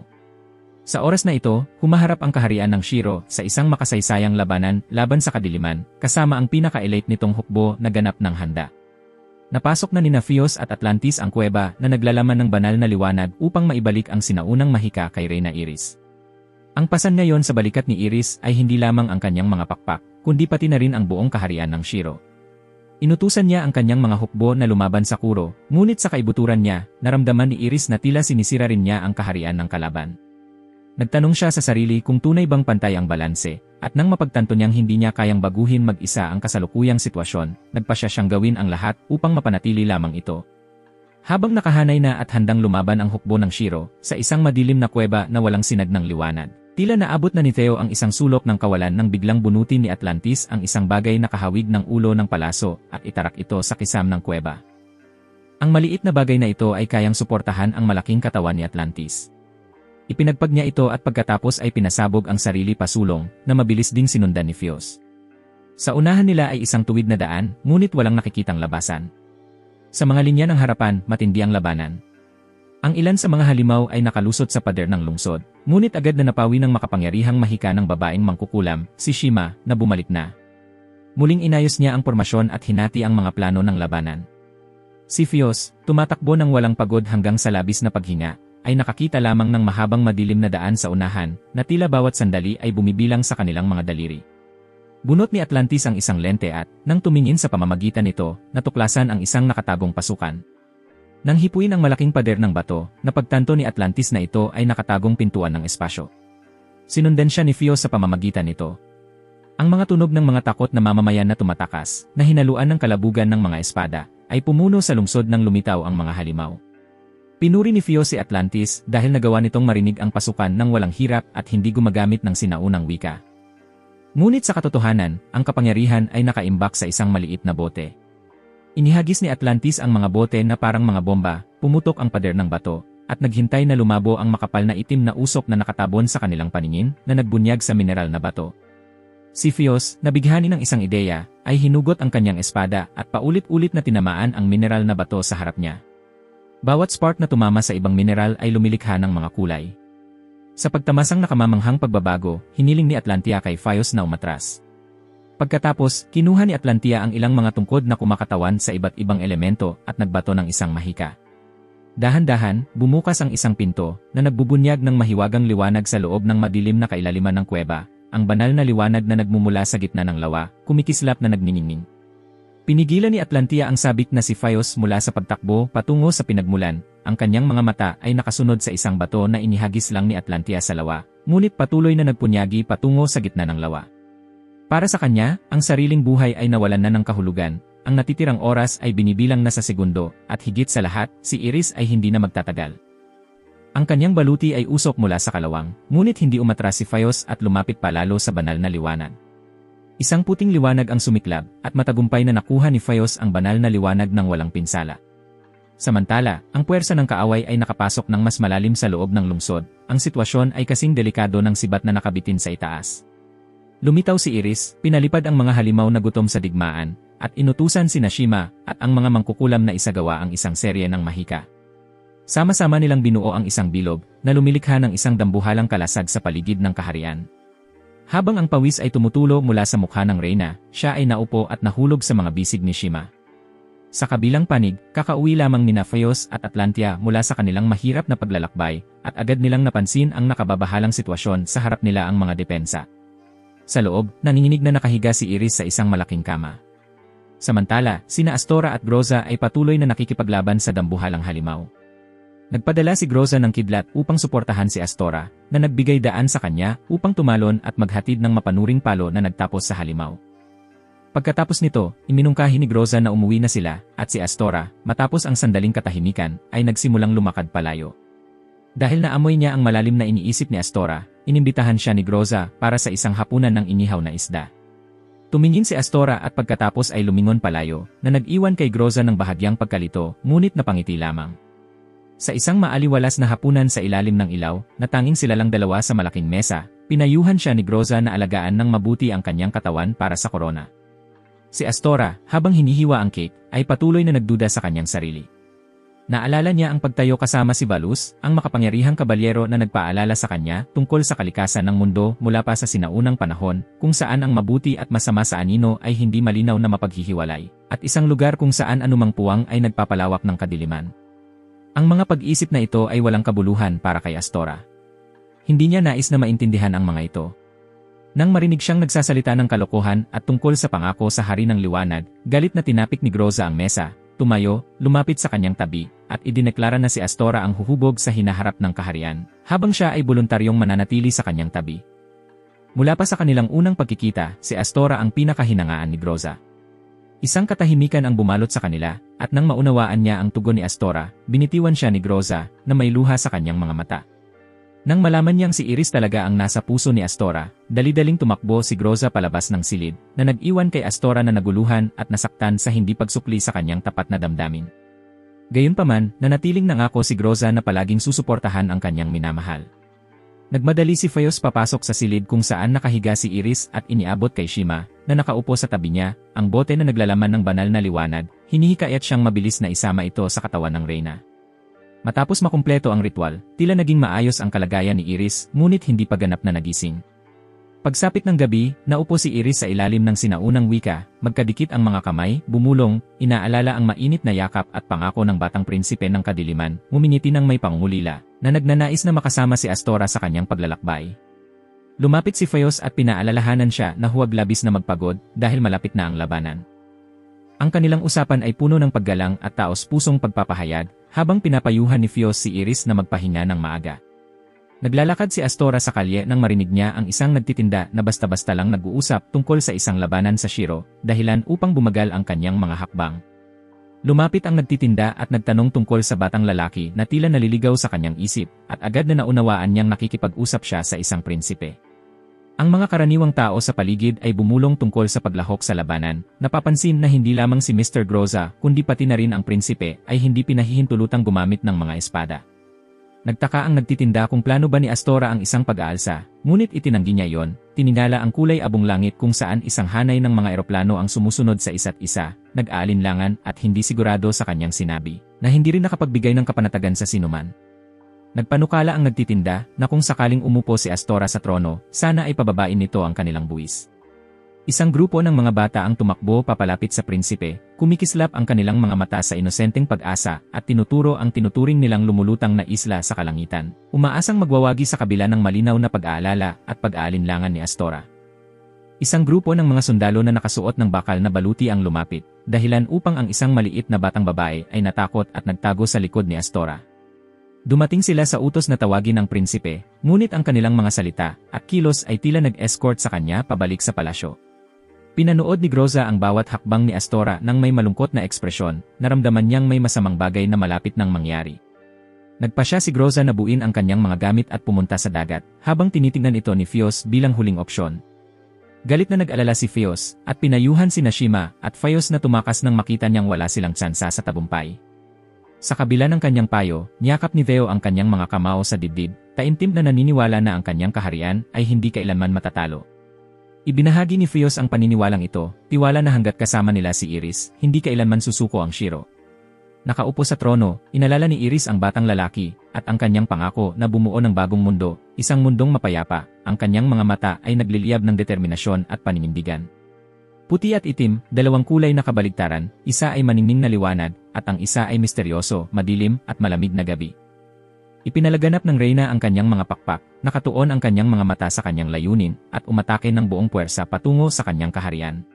Sa oras na ito, humaharap ang kaharian ng Shiro sa isang makasaysayang labanan laban sa kadiliman, kasama ang pinaka-elite nitong hukbo na ganap ng handa. Napasok na nina Fios at Atlantis ang kuweba na naglalaman ng banal na liwanag upang maibalik ang sinaunang mahika kay Reyna Iris. Ang pasan ngayon sa balikat ni Iris ay hindi lamang ang kanyang mga pakpak, kundi pati na rin ang buong kaharian ng Shiro. Inutusan niya ang kanyang mga hukbo na lumaban sa Kuro, ngunit sa kaibuturan niya, naramdaman ni Iris na tila sinisira rin niya ang kaharian ng kalaban. Nagtanong siya sa sarili kung tunay bang pantay ang balanse, at nang mapagtanto niyang hindi niya kayang baguhin mag-isa ang kasalukuyang sitwasyon, nagpasya siyang gawin ang lahat upang mapanatili lamang ito. Habang nakahanay na at handang lumaban ang hukbo ng Shiro, sa isang madilim na kuweba na walang sinag ng liwanag, tila naabot na ni Theo ang isang sulok ng kawalan nang biglang bunutin ni Atlantis ang isang bagay na kahawig ng ulo ng palaso at itarak ito sa kisam ng kuweba. Ang maliit na bagay na ito ay kayang suportahan ang malaking katawan ni Atlantis. Ipinagpag niya ito at pagkatapos ay pinasabog ang sarili pasulong na mabilis ding sinundan ni Fios. Sa unahan nila ay isang tuwid na daan, ngunit walang nakikitang labasan. Sa mga linya ng harapan, matindi ang labanan. Ang ilan sa mga halimaw ay nakalusot sa pader ng lungsod, ngunit agad na napawi ng makapangyarihang mahika ng babaeng mangkukulam, si Shima, na bumalik na. Muling inayos niya ang pormasyon at hinati ang mga plano ng labanan. Si Fios, tumatakbo ng walang pagod hanggang sa labis na paghinga, ay nakakita lamang ng mahabang madilim na daan sa unahan, na tila bawat sandali ay bumibilang sa kanilang mga daliri. Bunot ni Atlantis ang isang lente at, nang tumingin sa pamamagitan nito, natuklasan ang isang nakatagong pasukan. Nang hipuin ang malaking pader ng bato, napagtanto ni Atlantis na ito ay nakatagong pintuan ng espasyo. Sinundan siya ni Fios sa pamamagitan nito. Ang mga tunog ng mga takot na mamamayan na tumatakas, na hinaluan ng kalabugan ng mga espada, ay pumuno sa lungsod nang lumitaw ang mga halimaw. Pinuri ni Fios si Atlantis dahil nagawa nitong marinig ang pasukan ng walang hirap at hindi gumagamit ng sinaunang wika. Ngunit sa katotohanan, ang kapangyarihan ay nakaimbak sa isang maliit na bote. Inihagis ni Atlantis ang mga bote na parang mga bomba, pumutok ang pader ng bato, at naghintay na lumabo ang makapal na itim na usok na nakatabon sa kanilang paningin na nagbunyag sa mineral na bato. Si Fios, nabighani ng isang ideya, ay hinugot ang kanyang espada at paulit-ulit na tinamaan ang mineral na bato sa harap niya. Bawat spark na tumama sa ibang mineral ay lumilikha ng mga kulay. Sa pagtamasang nakamamanghang pagbabago, hiniling ni Atlantia kay Fios na umatras. Pagkatapos, kinuha ni Atlantia ang ilang mga tungkod na kumakatawan sa iba't ibang elemento at nagbato ng isang mahika. Dahan-dahan, bumukas ang isang pinto na nagbubunyag ng mahiwagang liwanag sa loob ng madilim na kailaliman ng kuweba, ang banal na liwanag na nagmumula sa gitna ng lawa, kumikislap na nagniningning. Pinigilan ni Atlantia ang sabik na si Fios mula sa pagtakbo patungo sa pinagmulan, ang kanyang mga mata ay nakasunod sa isang bato na inihagis lang ni Atlantia sa lawa, ngunit patuloy na nagpunyagi patungo sa gitna ng lawa. Para sa kanya, ang sariling buhay ay nawalan na ng kahulugan. Ang natitirang oras ay binibilang na sa segundo, at higit sa lahat, si Iris ay hindi na magtatagal. Ang kanyang baluti ay usok mula sa kalawang, ngunit hindi umatras si Fios at lumapit palalo sa banal na liwanag. Isang puting liwanag ang sumiklab, at matagumpay na nakuha ni Fios ang banal na liwanag ng walang pinsala. Samantala, ang puwersa ng kaaway ay nakapasok ng mas malalim sa loob ng lungsod, ang sitwasyon ay kasing delikado ng sibat na nakabitin sa itaas. Lumitaw si Iris, pinalipad ang mga halimaw na gutom sa digmaan, at inutusan si Nashima at ang mga mangkukulam na isagawa ang isang serye ng mahika. Sama-sama nilang binuo ang isang bilog na lumilikha ng isang dambuhalang kalasag sa paligid ng kaharian. Habang ang pawis ay tumutulo mula sa mukha ng reyna, siya ay naupo at nahulog sa mga bisig ni Shima. Sa kabilang panig, kakauwi lamang nina Fios at Atlantia mula sa kanilang mahirap na paglalakbay at agad nilang napansin ang nakababahalang sitwasyon sa harap nila ang mga depensa. Sa loob, nanginginig na nakahiga si Iris sa isang malaking kama. Samantala, sina Astora at Groza ay patuloy na nakikipaglaban sa dambuhalang halimaw. Nagpadala si Groza ng kidlat upang suportahan si Astora, na nagbigay daan sa kanya upang tumalon at maghatid ng mapanuring palo na nagtapos sa halimaw. Pagkatapos nito, iminungkahi ni Groza na umuwi na sila, at si Astora, matapos ang sandaling katahimikan, ay nagsimulang lumakad palayo. Dahil naamoy niya ang malalim na iniisip ni Astora, inimbitahan siya ni Groza para sa isang hapunan ng inihaw na isda. Tumingin si Astora at pagkatapos ay lumingon palayo, na nag-iwan kay Groza ng bahagyang pagkalito, ngunit napangiti lamang. Sa isang maaliwalas na hapunan sa ilalim ng ilaw, na tanging sila lang dalawa sa malaking mesa, pinayuhan siya ni Groza na alagaan ng mabuti ang kanyang katawan para sa korona. Si Astora, habang hinihiwa ang cake, ay patuloy na nagduda sa kanyang sarili. Naalala niya ang pagtayo kasama si Balus, ang makapangyarihang kabalyero na nagpaalala sa kanya tungkol sa kalikasan ng mundo mula pa sa sinaunang panahon, kung saan ang mabuti at masama sa anino ay hindi malinaw na mapaghihiwalay, at isang lugar kung saan anumang puwang ay nagpapalawak ng kadiliman. Ang mga pag-iisip na ito ay walang kabuluhan para kay Astora. Hindi niya nais na maintindihan ang mga ito. Nang marinig siyang nagsasalita ng kalokohan at tungkol sa pangako sa hari ng liwanag, galit na tinapik ni Groza ang mesa, tumayo, lumapit sa kanyang tabi, at idineklara na si Astora ang huhubog sa hinaharap ng kaharian, habang siya ay voluntaryong mananatili sa kanyang tabi. Mula pa sa kanilang unang pagkikita, si Astora ang pinakahinangaan ni Groza. Isang katahimikan ang bumalot sa kanila, at nang maunawaan niya ang tugon ni Astora, binitiwan siya ni Groza na may luha sa kanyang mga mata. Nang malaman niyang si Iris talaga ang nasa puso ni Astora, dali-daling tumakbo si Groza palabas ng silid, na nag-iwan kay Astora na naguluhan at nasaktan sa hindi pagsukli sa kanyang tapat na damdamin. Gayunpaman, nanatiling nangako si Groza na palaging susuportahan ang kanyang minamahal. Nagmadali si Fios papasok sa silid kung saan nakahiga si Iris at iniabot kay Shima, na nakaupo sa tabi niya, ang bote na naglalaman ng banal na liwanag, hinihikayat siyang mabilis na isama ito sa katawan ng reyna. Matapos makumpleto ang ritual, tila naging maayos ang kalagayan ni Iris, ngunit hindi pa ganap na nagising. Pagsapit ng gabi, naupo si Iris sa ilalim ng sinaunang wika, magkadikit ang mga kamay, bumulong, inaalala ang mainit na yakap at pangako ng batang prinsipe ng kadiliman, ngumingiti ng may pangungulila, na nagnanais na makasama si Astora sa kanyang paglalakbay. Lumapit si Fios at pinaalalahanan siya na huwag labis na magpagod dahil malapit na ang labanan. Ang kanilang usapan ay puno ng paggalang at taos-pusong pagpapahayag, habang pinapayuhan ni Fios si Iris na magpahinga ng maaga. Naglalakad si Astora sa kalye nang marinig niya ang isang nagtitinda na basta-basta lang nag-uusap tungkol sa isang labanan sa Shiro, dahilan upang bumagal ang kanyang mga hakbang. Lumapit ang nagtitinda at nagtanong tungkol sa batang lalaki na tila naliligaw sa kanyang isip, at agad na naunawaan niyang nakikipag-usap siya sa isang prinsipe. Ang mga karaniwang tao sa paligid ay bumulong tungkol sa paglahok sa labanan, napapansin na hindi lamang si Mr. Groza kundi pati na rin ang prinsipe ay hindi pinahihintulutang gumamit ng mga espada. Nagtaka ang nagtitinda kung plano ba ni Astora ang isang pag-aalsa, ngunit itinanggi niya iyon. Tiningala ang kulay abong langit kung saan isang hanay ng mga eroplano ang sumusunod sa isa't isa, nag-aalinlangan at hindi sigurado sa kanyang sinabi, na hindi rin nakapagbigay ng kapanatagan sa sinuman. Nagpanukala ang nagtitinda na kung sakaling umupo si Astora sa trono, sana ay pababain nito ang kanilang buwis. Isang grupo ng mga bata ang tumakbo papalapit sa prinsipe, kumikislap ang kanilang mga mata sa inosenteng pag-asa at tinuturo ang tinuturing nilang lumulutang na isla sa kalangitan, umaasang magwawagi sa kabila ng malinaw na pag-aalala at pag-aalinlangan ni Astora. Isang grupo ng mga sundalo na nakasuot ng bakal na baluti ang lumapit, dahilan upang ang isang maliit na batang babae ay natakot at nagtago sa likod ni Astora. Dumating sila sa utos na tawagin ang prinsipe, ngunit ang kanilang mga salita at kilos ay tila nag-escort sa kanya pabalik sa palasyo. Pinanood ni Groza ang bawat hakbang ni Astora nang may malungkot na ekspresyon, naramdaman niyang may masamang bagay na malapit nang mangyari. Nagpasya si Groza na buuin ang kanyang mga gamit at pumunta sa dagat, habang tinitingnan ito ni Fios bilang huling opsyon. Galit na nag-alala si Fios, at pinayuhan si Nashima at Fios na tumakas nang makita niyang wala silang tsansa sa tagumpay. Sa kabila ng kanyang payo, niyakap ni Theo ang kanyang mga kamao sa dibdib, taimtim na naniniwala na ang kanyang kaharian ay hindi kailanman matatalo. Ibinahagi ni Fios ang paniniwalang ito, tiwala na hanggat kasama nila si Iris, hindi kailanman susuko ang Shiro. Nakaupo sa trono, inalala ni Iris ang batang lalaki, at ang kanyang pangako na bumuo ng bagong mundo, isang mundong mapayapa. Ang kanyang mga mata ay nagliliyab ng determinasyon at paninindigan. Puti at itim, dalawang kulay na kabaligtaran, isa ay maningning na liwanag, at ang isa ay misteryoso, madilim, at malamig na gabi. Ipinalaganap ng Reyna ang kanyang mga pakpak, nakatuon ang kanyang mga mata sa kanyang layunin, at umatake ng buong puwersa patungo sa kanyang kaharian.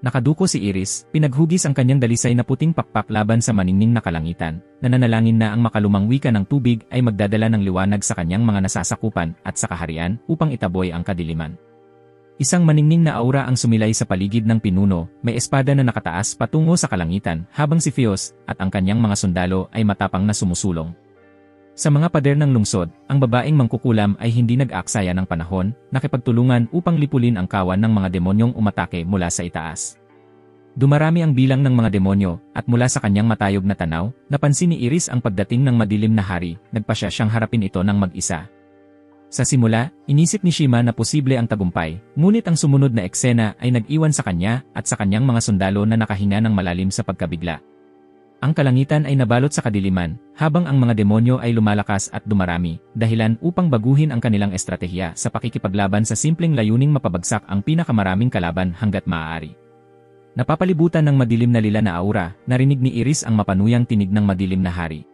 Nakaduko si Iris, pinaghugis ang kanyang dalisay na puting pakpak laban sa maningning na kalangitan, nananalangin na ang makalumang wika ng tubig ay magdadala ng liwanag sa kanyang mga nasasakupan at sa kaharian upang itaboy ang kadiliman. Isang maningning na aura ang sumilay sa paligid ng pinuno, may espada na nakataas patungo sa kalangitan, habang si Fios at ang kanyang mga sundalo ay matapang na sumusulong. Sa mga pader ng lungsod, ang babaeng mangkukulam ay hindi nag-aaksaya ng panahon, nakipagtulungan upang lipulin ang kawan ng mga demonyong umatake mula sa itaas. Dumarami ang bilang ng mga demonyo, at mula sa kanyang matayog na tanaw, napansin ni Iris ang pagdating ng madilim na hari, nagpasya siyang harapin ito ng mag-isa. Sa simula, inisip ni Shima na posible ang tagumpay, ngunit ang sumunod na eksena ay nag-iwan sa kanya at sa kanyang mga sundalo na nakahinga ng malalim sa pagkabigla. Ang kalangitan ay nabalot sa kadiliman, habang ang mga demonyo ay lumalakas at dumarami, dahilan upang baguhin ang kanilang estratehiya sa pakikipaglaban sa simpleng layuning mapabagsak ang pinakamaraming kalaban hanggat maaari. Napapalibutan ng madilim na lila na aura, narinig ni Iris ang mapanuyang tinig ng madilim na hari.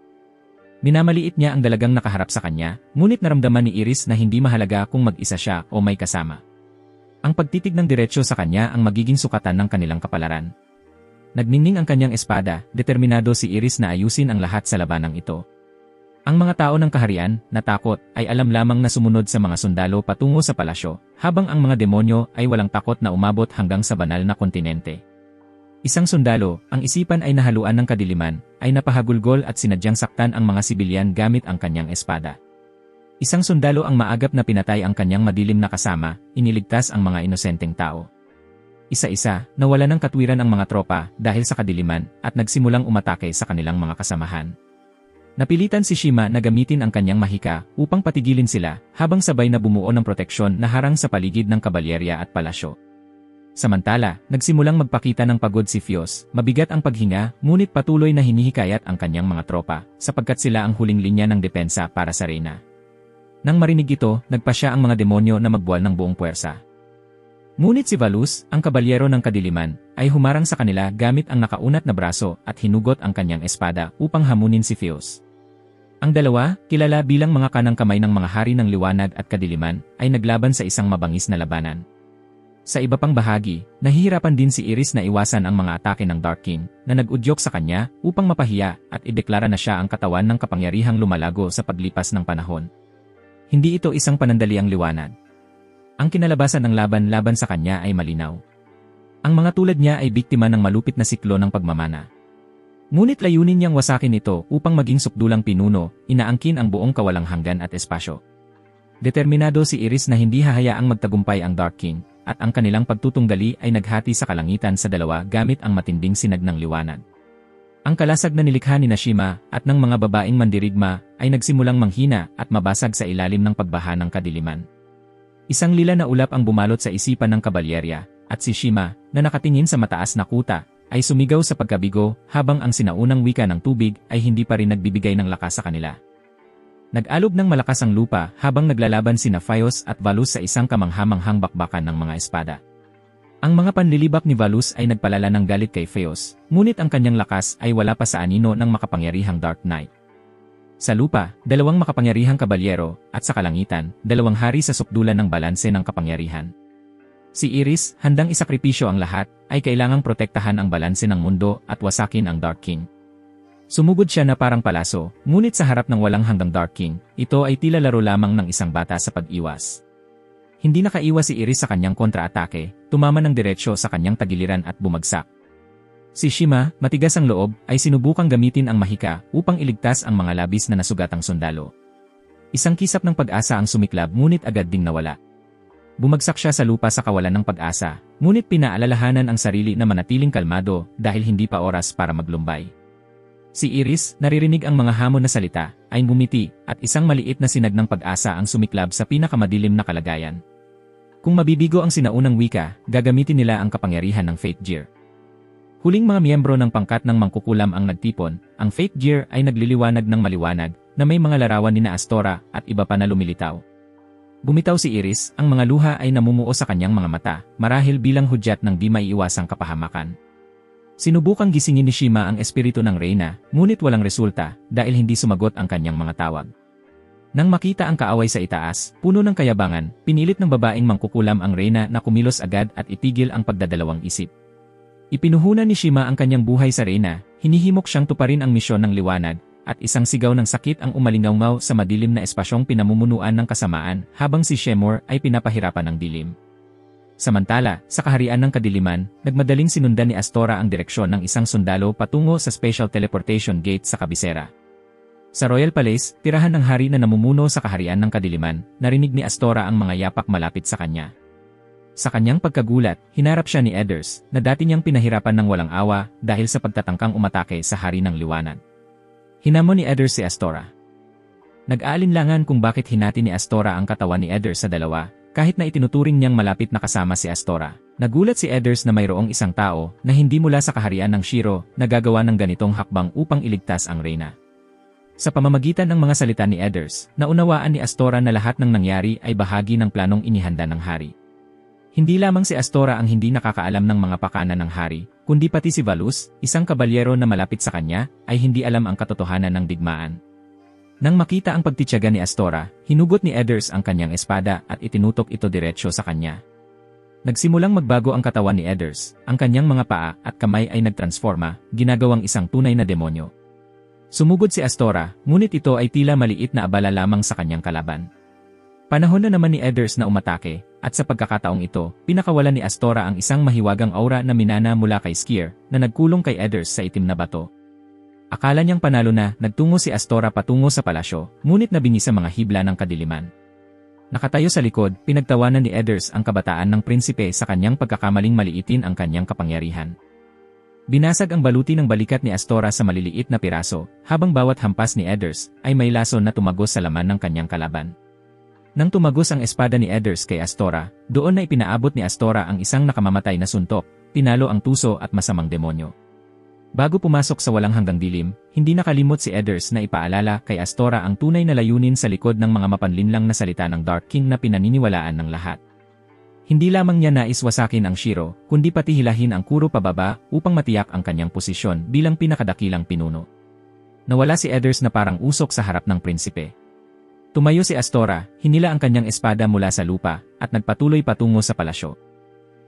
Minamaliit niya ang dalagang nakaharap sa kanya, ngunit naramdaman ni Iris na hindi mahalaga kung mag-isa siya o may kasama. Ang pagtitig ng diretsyo sa kanya ang magiging sukatan ng kanilang kapalaran. Nagningning ang kanyang espada, determinado si Iris na ayusin ang lahat sa labanang ito. Ang mga tao ng kaharian, natakot, ay alam lamang na sumunod sa mga sundalo patungo sa palasyo, habang ang mga demonyo ay walang takot na umabot hanggang sa banal na kontinente. Isang sundalo, ang isipan ay nahaluan ng kadiliman, ay napahagulgol at sinadyang saktan ang mga sibilyan gamit ang kanyang espada. Isang sundalo ang maagap na pinatay ang kanyang madilim na kasama, iniligtas ang mga inosenteng tao. Isa-isa, nawala ng katwiran ang mga tropa dahil sa kadiliman at nagsimulang umatake sa kanilang mga kasamahan. Napilitan si Shima na gamitin ang kanyang mahika upang patigilin sila habang sabay na bumuo ng proteksyon na harang sa paligid ng kabalyerya at palasyo. Samantala, nagsimulang magpakita ng pagod si Fios, mabigat ang paghinga, ngunit patuloy na hinihikayat ang kanyang mga tropa sapagkat sila ang huling linya ng depensa para sa Reyna. Nang marinig ito, nagpasya ang mga demonyo na magbuwal ng buong puwersa. Ngunit si Valus, ang kabalyero ng kadiliman, ay humarang sa kanila gamit ang nakaunat na braso at hinugot ang kanyang espada upang hamunin si Fios. Ang dalawa, kilala bilang mga kanang kamay ng mga hari ng liwanag at kadiliman, ay naglaban sa isang mabangis na labanan. Sa iba pang bahagi, nahihirapan din si Iris na iwasan ang mga atake ng Dark King na nag-udyok sa kanya upang mapahiya at ideklara na siya ang katawan ng kapangyarihang lumalago sa paglipas ng panahon. Hindi ito isang panandaliang liwanag. Ang kinalabasan ng laban laban sa kanya ay malinaw. Ang mga tulad niya ay biktima ng malupit na siklo ng pagmamana. Ngunit layunin niyang wasakin ito upang maging sukdulang pinuno, inaangkin ang buong kawalang hanggan at espasyo. Determinado si Iris na hindi hahayaang magtagumpay ang Dark King, at ang kanilang pagtutunggali ay naghati sa kalangitan sa dalawa gamit ang matinding sinag ng liwanag. Ang kalasag na nilikha ni Nashima at ng mga babaeng mandirigma ay nagsimulang manghina at mabasag sa ilalim ng pagbaha ng kadiliman. Isang lila na ulap ang bumalot sa isipan ng kabalyerya, at si Shima, na nakatingin sa mataas na kuta, ay sumigaw sa pagkabigo habang ang sinaunang wika ng tubig ay hindi pa rin nagbibigay ng lakas sa kanila. Nag-alog ng malakas ang lupa habang naglalaban sina Phaios at Valus sa isang kamanghamanghang bakbakan ng mga espada. Ang mga panlilibak ni Valus ay nagpalala ng galit kay Phaios, ngunit ang kanyang lakas ay wala pa sa anino ng makapangyarihang Dark Knight. Sa lupa, dalawang makapangyarihang kabalyero, at sa kalangitan, dalawang hari sa sukdulan ng balanse ng kapangyarihan. Si Iris, handang isakripisyo ang lahat, ay kailangang protektahan ang balanse ng mundo at wasakin ang Dark King. Sumugod siya na parang palaso, ngunit sa harap ng walang hanggang Dark King, ito ay tila laro lamang ng isang bata sa pag-iwas. Hindi nakaiwas si Iris sa kanyang kontra-atake, tumama ng diretsyo sa kanyang tagiliran at bumagsak. Si Shima, matigas ang loob, ay sinubukang gamitin ang mahika upang iligtas ang mga labis na nasugatang sundalo. Isang kisap ng pag-asa ang sumiklab ngunit agad ding nawala. Bumagsak siya sa lupa sa kawalan ng pag-asa, ngunit pinaalalahanan ang sarili na manatiling kalmado dahil hindi pa oras para maglumbay. Si Iris, naririnig ang mga hamon na salita, ay bumiti, at isang maliit na sinag ng pag-asa ang sumiklab sa pinakamadilim na kalagayan. Kung mabibigo ang sinaunang wika, gagamitin nila ang kapangyarihan ng Fate Gear. Huling mga miyembro ng pangkat ng mangkukulam ang nagtipon, ang Fate Gear ay nagliliwanag ng maliwanag na may mga larawan ni Astora at iba pa na lumilitaw. Bumitaw si Iris, ang mga luha ay namumuo sa kanyang mga mata, marahil bilang hudyat ng di maiiwasang kapahamakan. Sinubukang gisingin ni Shima ang espiritu ng Reyna, ngunit walang resulta dahil hindi sumagot ang kanyang mga tawag. Nang makita ang kaaway sa itaas, puno ng kayabangan, pinilit ng babaeng mangkukulam ang Reyna na kumilos agad at itigil ang pagdadalawang isip. Ipinuhunan ni Shima ang kanyang buhay sa Reyna, hinihimok siyang tuparin ang misyon ng liwanag, at isang sigaw ng sakit ang umalingaw sa madilim na espasyong pinamumunuan ng kasamaan habang si Shemor ay pinapahirapan ng dilim. Samantala, sa kaharian ng kadiliman, nagmadaling sinundan ni Astora ang direksyon ng isang sundalo patungo sa Special Teleportation Gate sa kabisera. Sa Royal Palace, tirahan ng hari na namumuno sa kaharian ng kadiliman, narinig ni Astora ang mga yapak malapit sa kanya. Sa kanyang pagkagulat, hinarap siya ni Edders, na dati niyang pinahirapan ng walang awa dahil sa pagtatangkang umatake sa hari ng liwanag. Hinamon ni Edders si Astora. Nag-aalinlangan kung bakit hinati ni Astora ang katawan ni Edders sa dalawa, kahit na itinuturing niyang malapit na kasama si Astora. Nagulat si Edders na mayroong isang tao na hindi mula sa kaharian ng Shiro na gagawa ng ganitong hakbang upang iligtas ang Reyna. Sa pamamagitan ng mga salita ni Edders, naunawaan ni Astora na lahat ng nangyari ay bahagi ng planong inihanda ng hari. Hindi lamang si Astora ang hindi nakakaalam ng mga pakana ng hari, kundi pati si Valus, isang kabalyero na malapit sa kanya, ay hindi alam ang katotohanan ng digmaan. Nang makita ang pagtityaga ni Astora, hinugot ni Edders ang kanyang espada at itinutok ito diretsyo sa kanya. Nagsimulang magbago ang katawan ni Edders, ang kanyang mga paa at kamay ay nagtransforma, ginagawang isang tunay na demonyo. Sumugod si Astora, ngunit ito ay tila maliit na abala lamang sa kanyang kalaban. Panahon na naman ni Edders na umatake, at sa pagkakataong ito, pinakawalan ni Astora ang isang mahiwagang aura na minana mula kay Skier, na nagkulong kay Edders sa itim na bato. Akala niyang panalo na, nagtungo si Astora patungo sa palasyo, ngunit nabingi sa mga hibla ng kadiliman. Nakatayo sa likod, pinagtawanan ni Edders ang kabataan ng prinsipe sa kanyang pagkakamaling maliitin ang kanyang kapangyarihan. Binasag ang baluti ng balikat ni Astora sa maliliit na piraso, habang bawat hampas ni Edders ay may lason na tumagos sa laman ng kanyang kalaban. Nang tumagos ang espada ni Edders kay Astora, doon na ipinaabot ni Astora ang isang nakamamatay na suntok, tinalo ang tuso at masamang demonyo. Bago pumasok sa walang hanggang dilim, hindi nakalimot si Edders na ipaalala kay Astora ang tunay na layunin sa likod ng mga mapanlinlang na salita ng Dark King na pinaniniwalaan ng lahat. Hindi lamang niya nais wasakin ang Shiro, kundi pati hilahin ang Kuro pababa upang matiyak ang kanyang posisyon bilang pinakadakilang pinuno. Nawala si Edders na parang usok sa harap ng prinsipe. Tumayo si Astora, hinila ang kanyang espada mula sa lupa, at nagpatuloy patungo sa palasyo.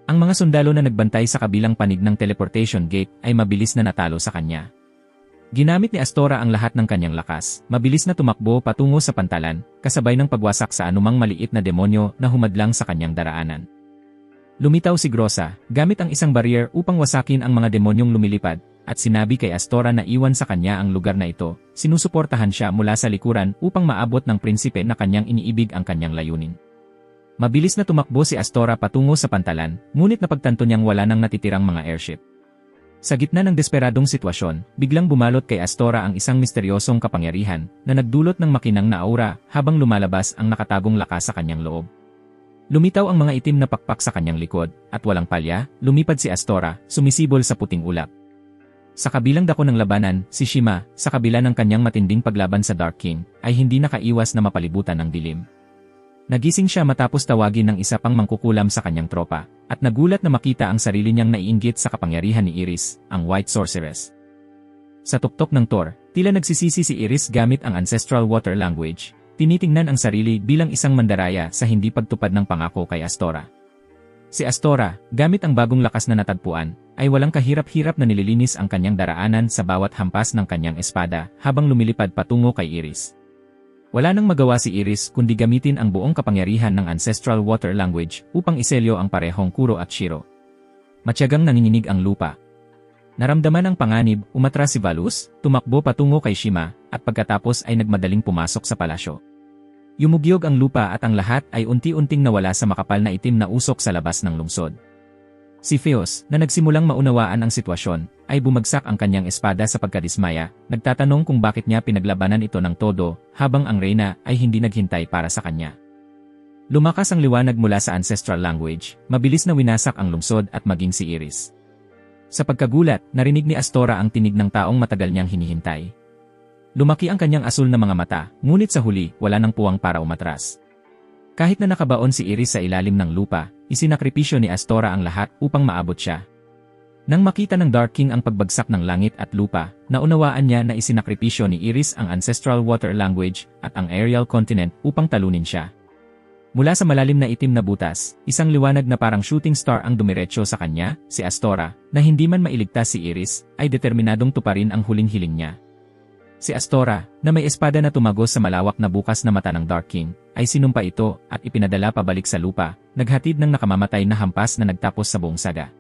Ang mga sundalo na nagbantay sa kabilang panig ng teleportation gate ay mabilis na natalo sa kanya. Ginamit ni Astora ang lahat ng kanyang lakas, mabilis na tumakbo patungo sa pantalan, kasabay ng pagwasak sa anumang maliit na demonyo na humadlang sa kanyang daraanan. Lumitaw si Grossa, gamit ang isang barrier upang wasakin ang mga demonyong lumilipad, at sinabi kay Astora na iwan sa kanya ang lugar na ito, sinusuportahan siya mula sa likuran upang maabot ng prinsipe na kanyang iniibig ang kanyang layunin. Mabilis na tumakbo si Astora patungo sa pantalan, ngunit napagtanto niyang wala nang natitirang mga airship. Sa gitna ng desperadong sitwasyon, biglang bumalot kay Astora ang isang misteryosong kapangyarihan na nagdulot ng makinang na aura habang lumalabas ang nakatagong lakas sa kanyang loob. Lumitaw ang mga itim na pakpak sa kanyang likod, at walang palya, lumipad si Astora, sumisibol sa puting ulap. Sa kabilang dako ng labanan, si Shima, sa kabila ng kanyang matinding paglaban sa Dark King, ay hindi nakaiwas na mapalibutan ng dilim. Nagising siya matapos tawagin ng isa pang mangkukulam sa kanyang tropa, at nagulat na makita ang sarili niyang naiinggit sa kapangyarihan ni Iris, ang White Sorceress. Sa tuktok ng Thor, tila nagsisisi si Iris gamit ang ancestral water language, tinitingnan ang sarili bilang isang mandaraya sa hindi pagtupad ng pangako kay Astora. Si Astora, gamit ang bagong lakas na natagpuan, ay walang kahirap-hirap na nililinis ang kanyang daraanan sa bawat hampas ng kanyang espada habang lumilipad patungo kay Iris. Wala nang magawa si Iris kundi gamitin ang buong kapangyarihan ng ancestral water language upang iselyo ang parehong Kuro at Shiro. Matyagang nanginginig ang lupa. Naramdaman ang panganib, umatras si Valus, tumakbo patungo kay Shima, at pagkatapos ay nagmadaling pumasok sa palasyo. Yumugyog ang lupa at ang lahat ay unti-unting nawala sa makapal na itim na usok sa labas ng lungsod. Si Feos, na nagsimulang maunawaan ang sitwasyon, ay bumagsak ang kanyang espada sa pagkadismaya, nagtatanong kung bakit niya pinaglabanan ito ng todo, habang ang Reyna ay hindi naghintay para sa kanya. Lumakas ang liwanag mula sa ancestral language, mabilis na winasak ang lungsod at maging si Iris. Sa pagkagulat, narinig ni Astora ang tinig ng taong matagal niyang hinihintay. Lumaki ang kanyang asul na mga mata, ngunit sa huli, wala nang puwang para umatras. Kahit na nakabaon si Iris sa ilalim ng lupa, isinakripisyo ni Astora ang lahat upang maabot siya. Nang makita ng Dark King ang pagbagsak ng langit at lupa, naunawaan niya na isinakripisyo ni Iris ang ancestral water language at ang aerial continent upang talunin siya. Mula sa malalim na itim na butas, isang liwanag na parang shooting star ang dumiretso sa kanya, si Astora, na hindi man mailigtas si Iris, ay determinadong tuparin ang huling hiling niya. Si Astora, na may espada na tumagos sa malawak na bukas na mata ng Dark King, ay sinumpa ito at ipinadala pabalik sa lupa, naghatid ng nakamamatay na hampas na nagtapos sa buong saga.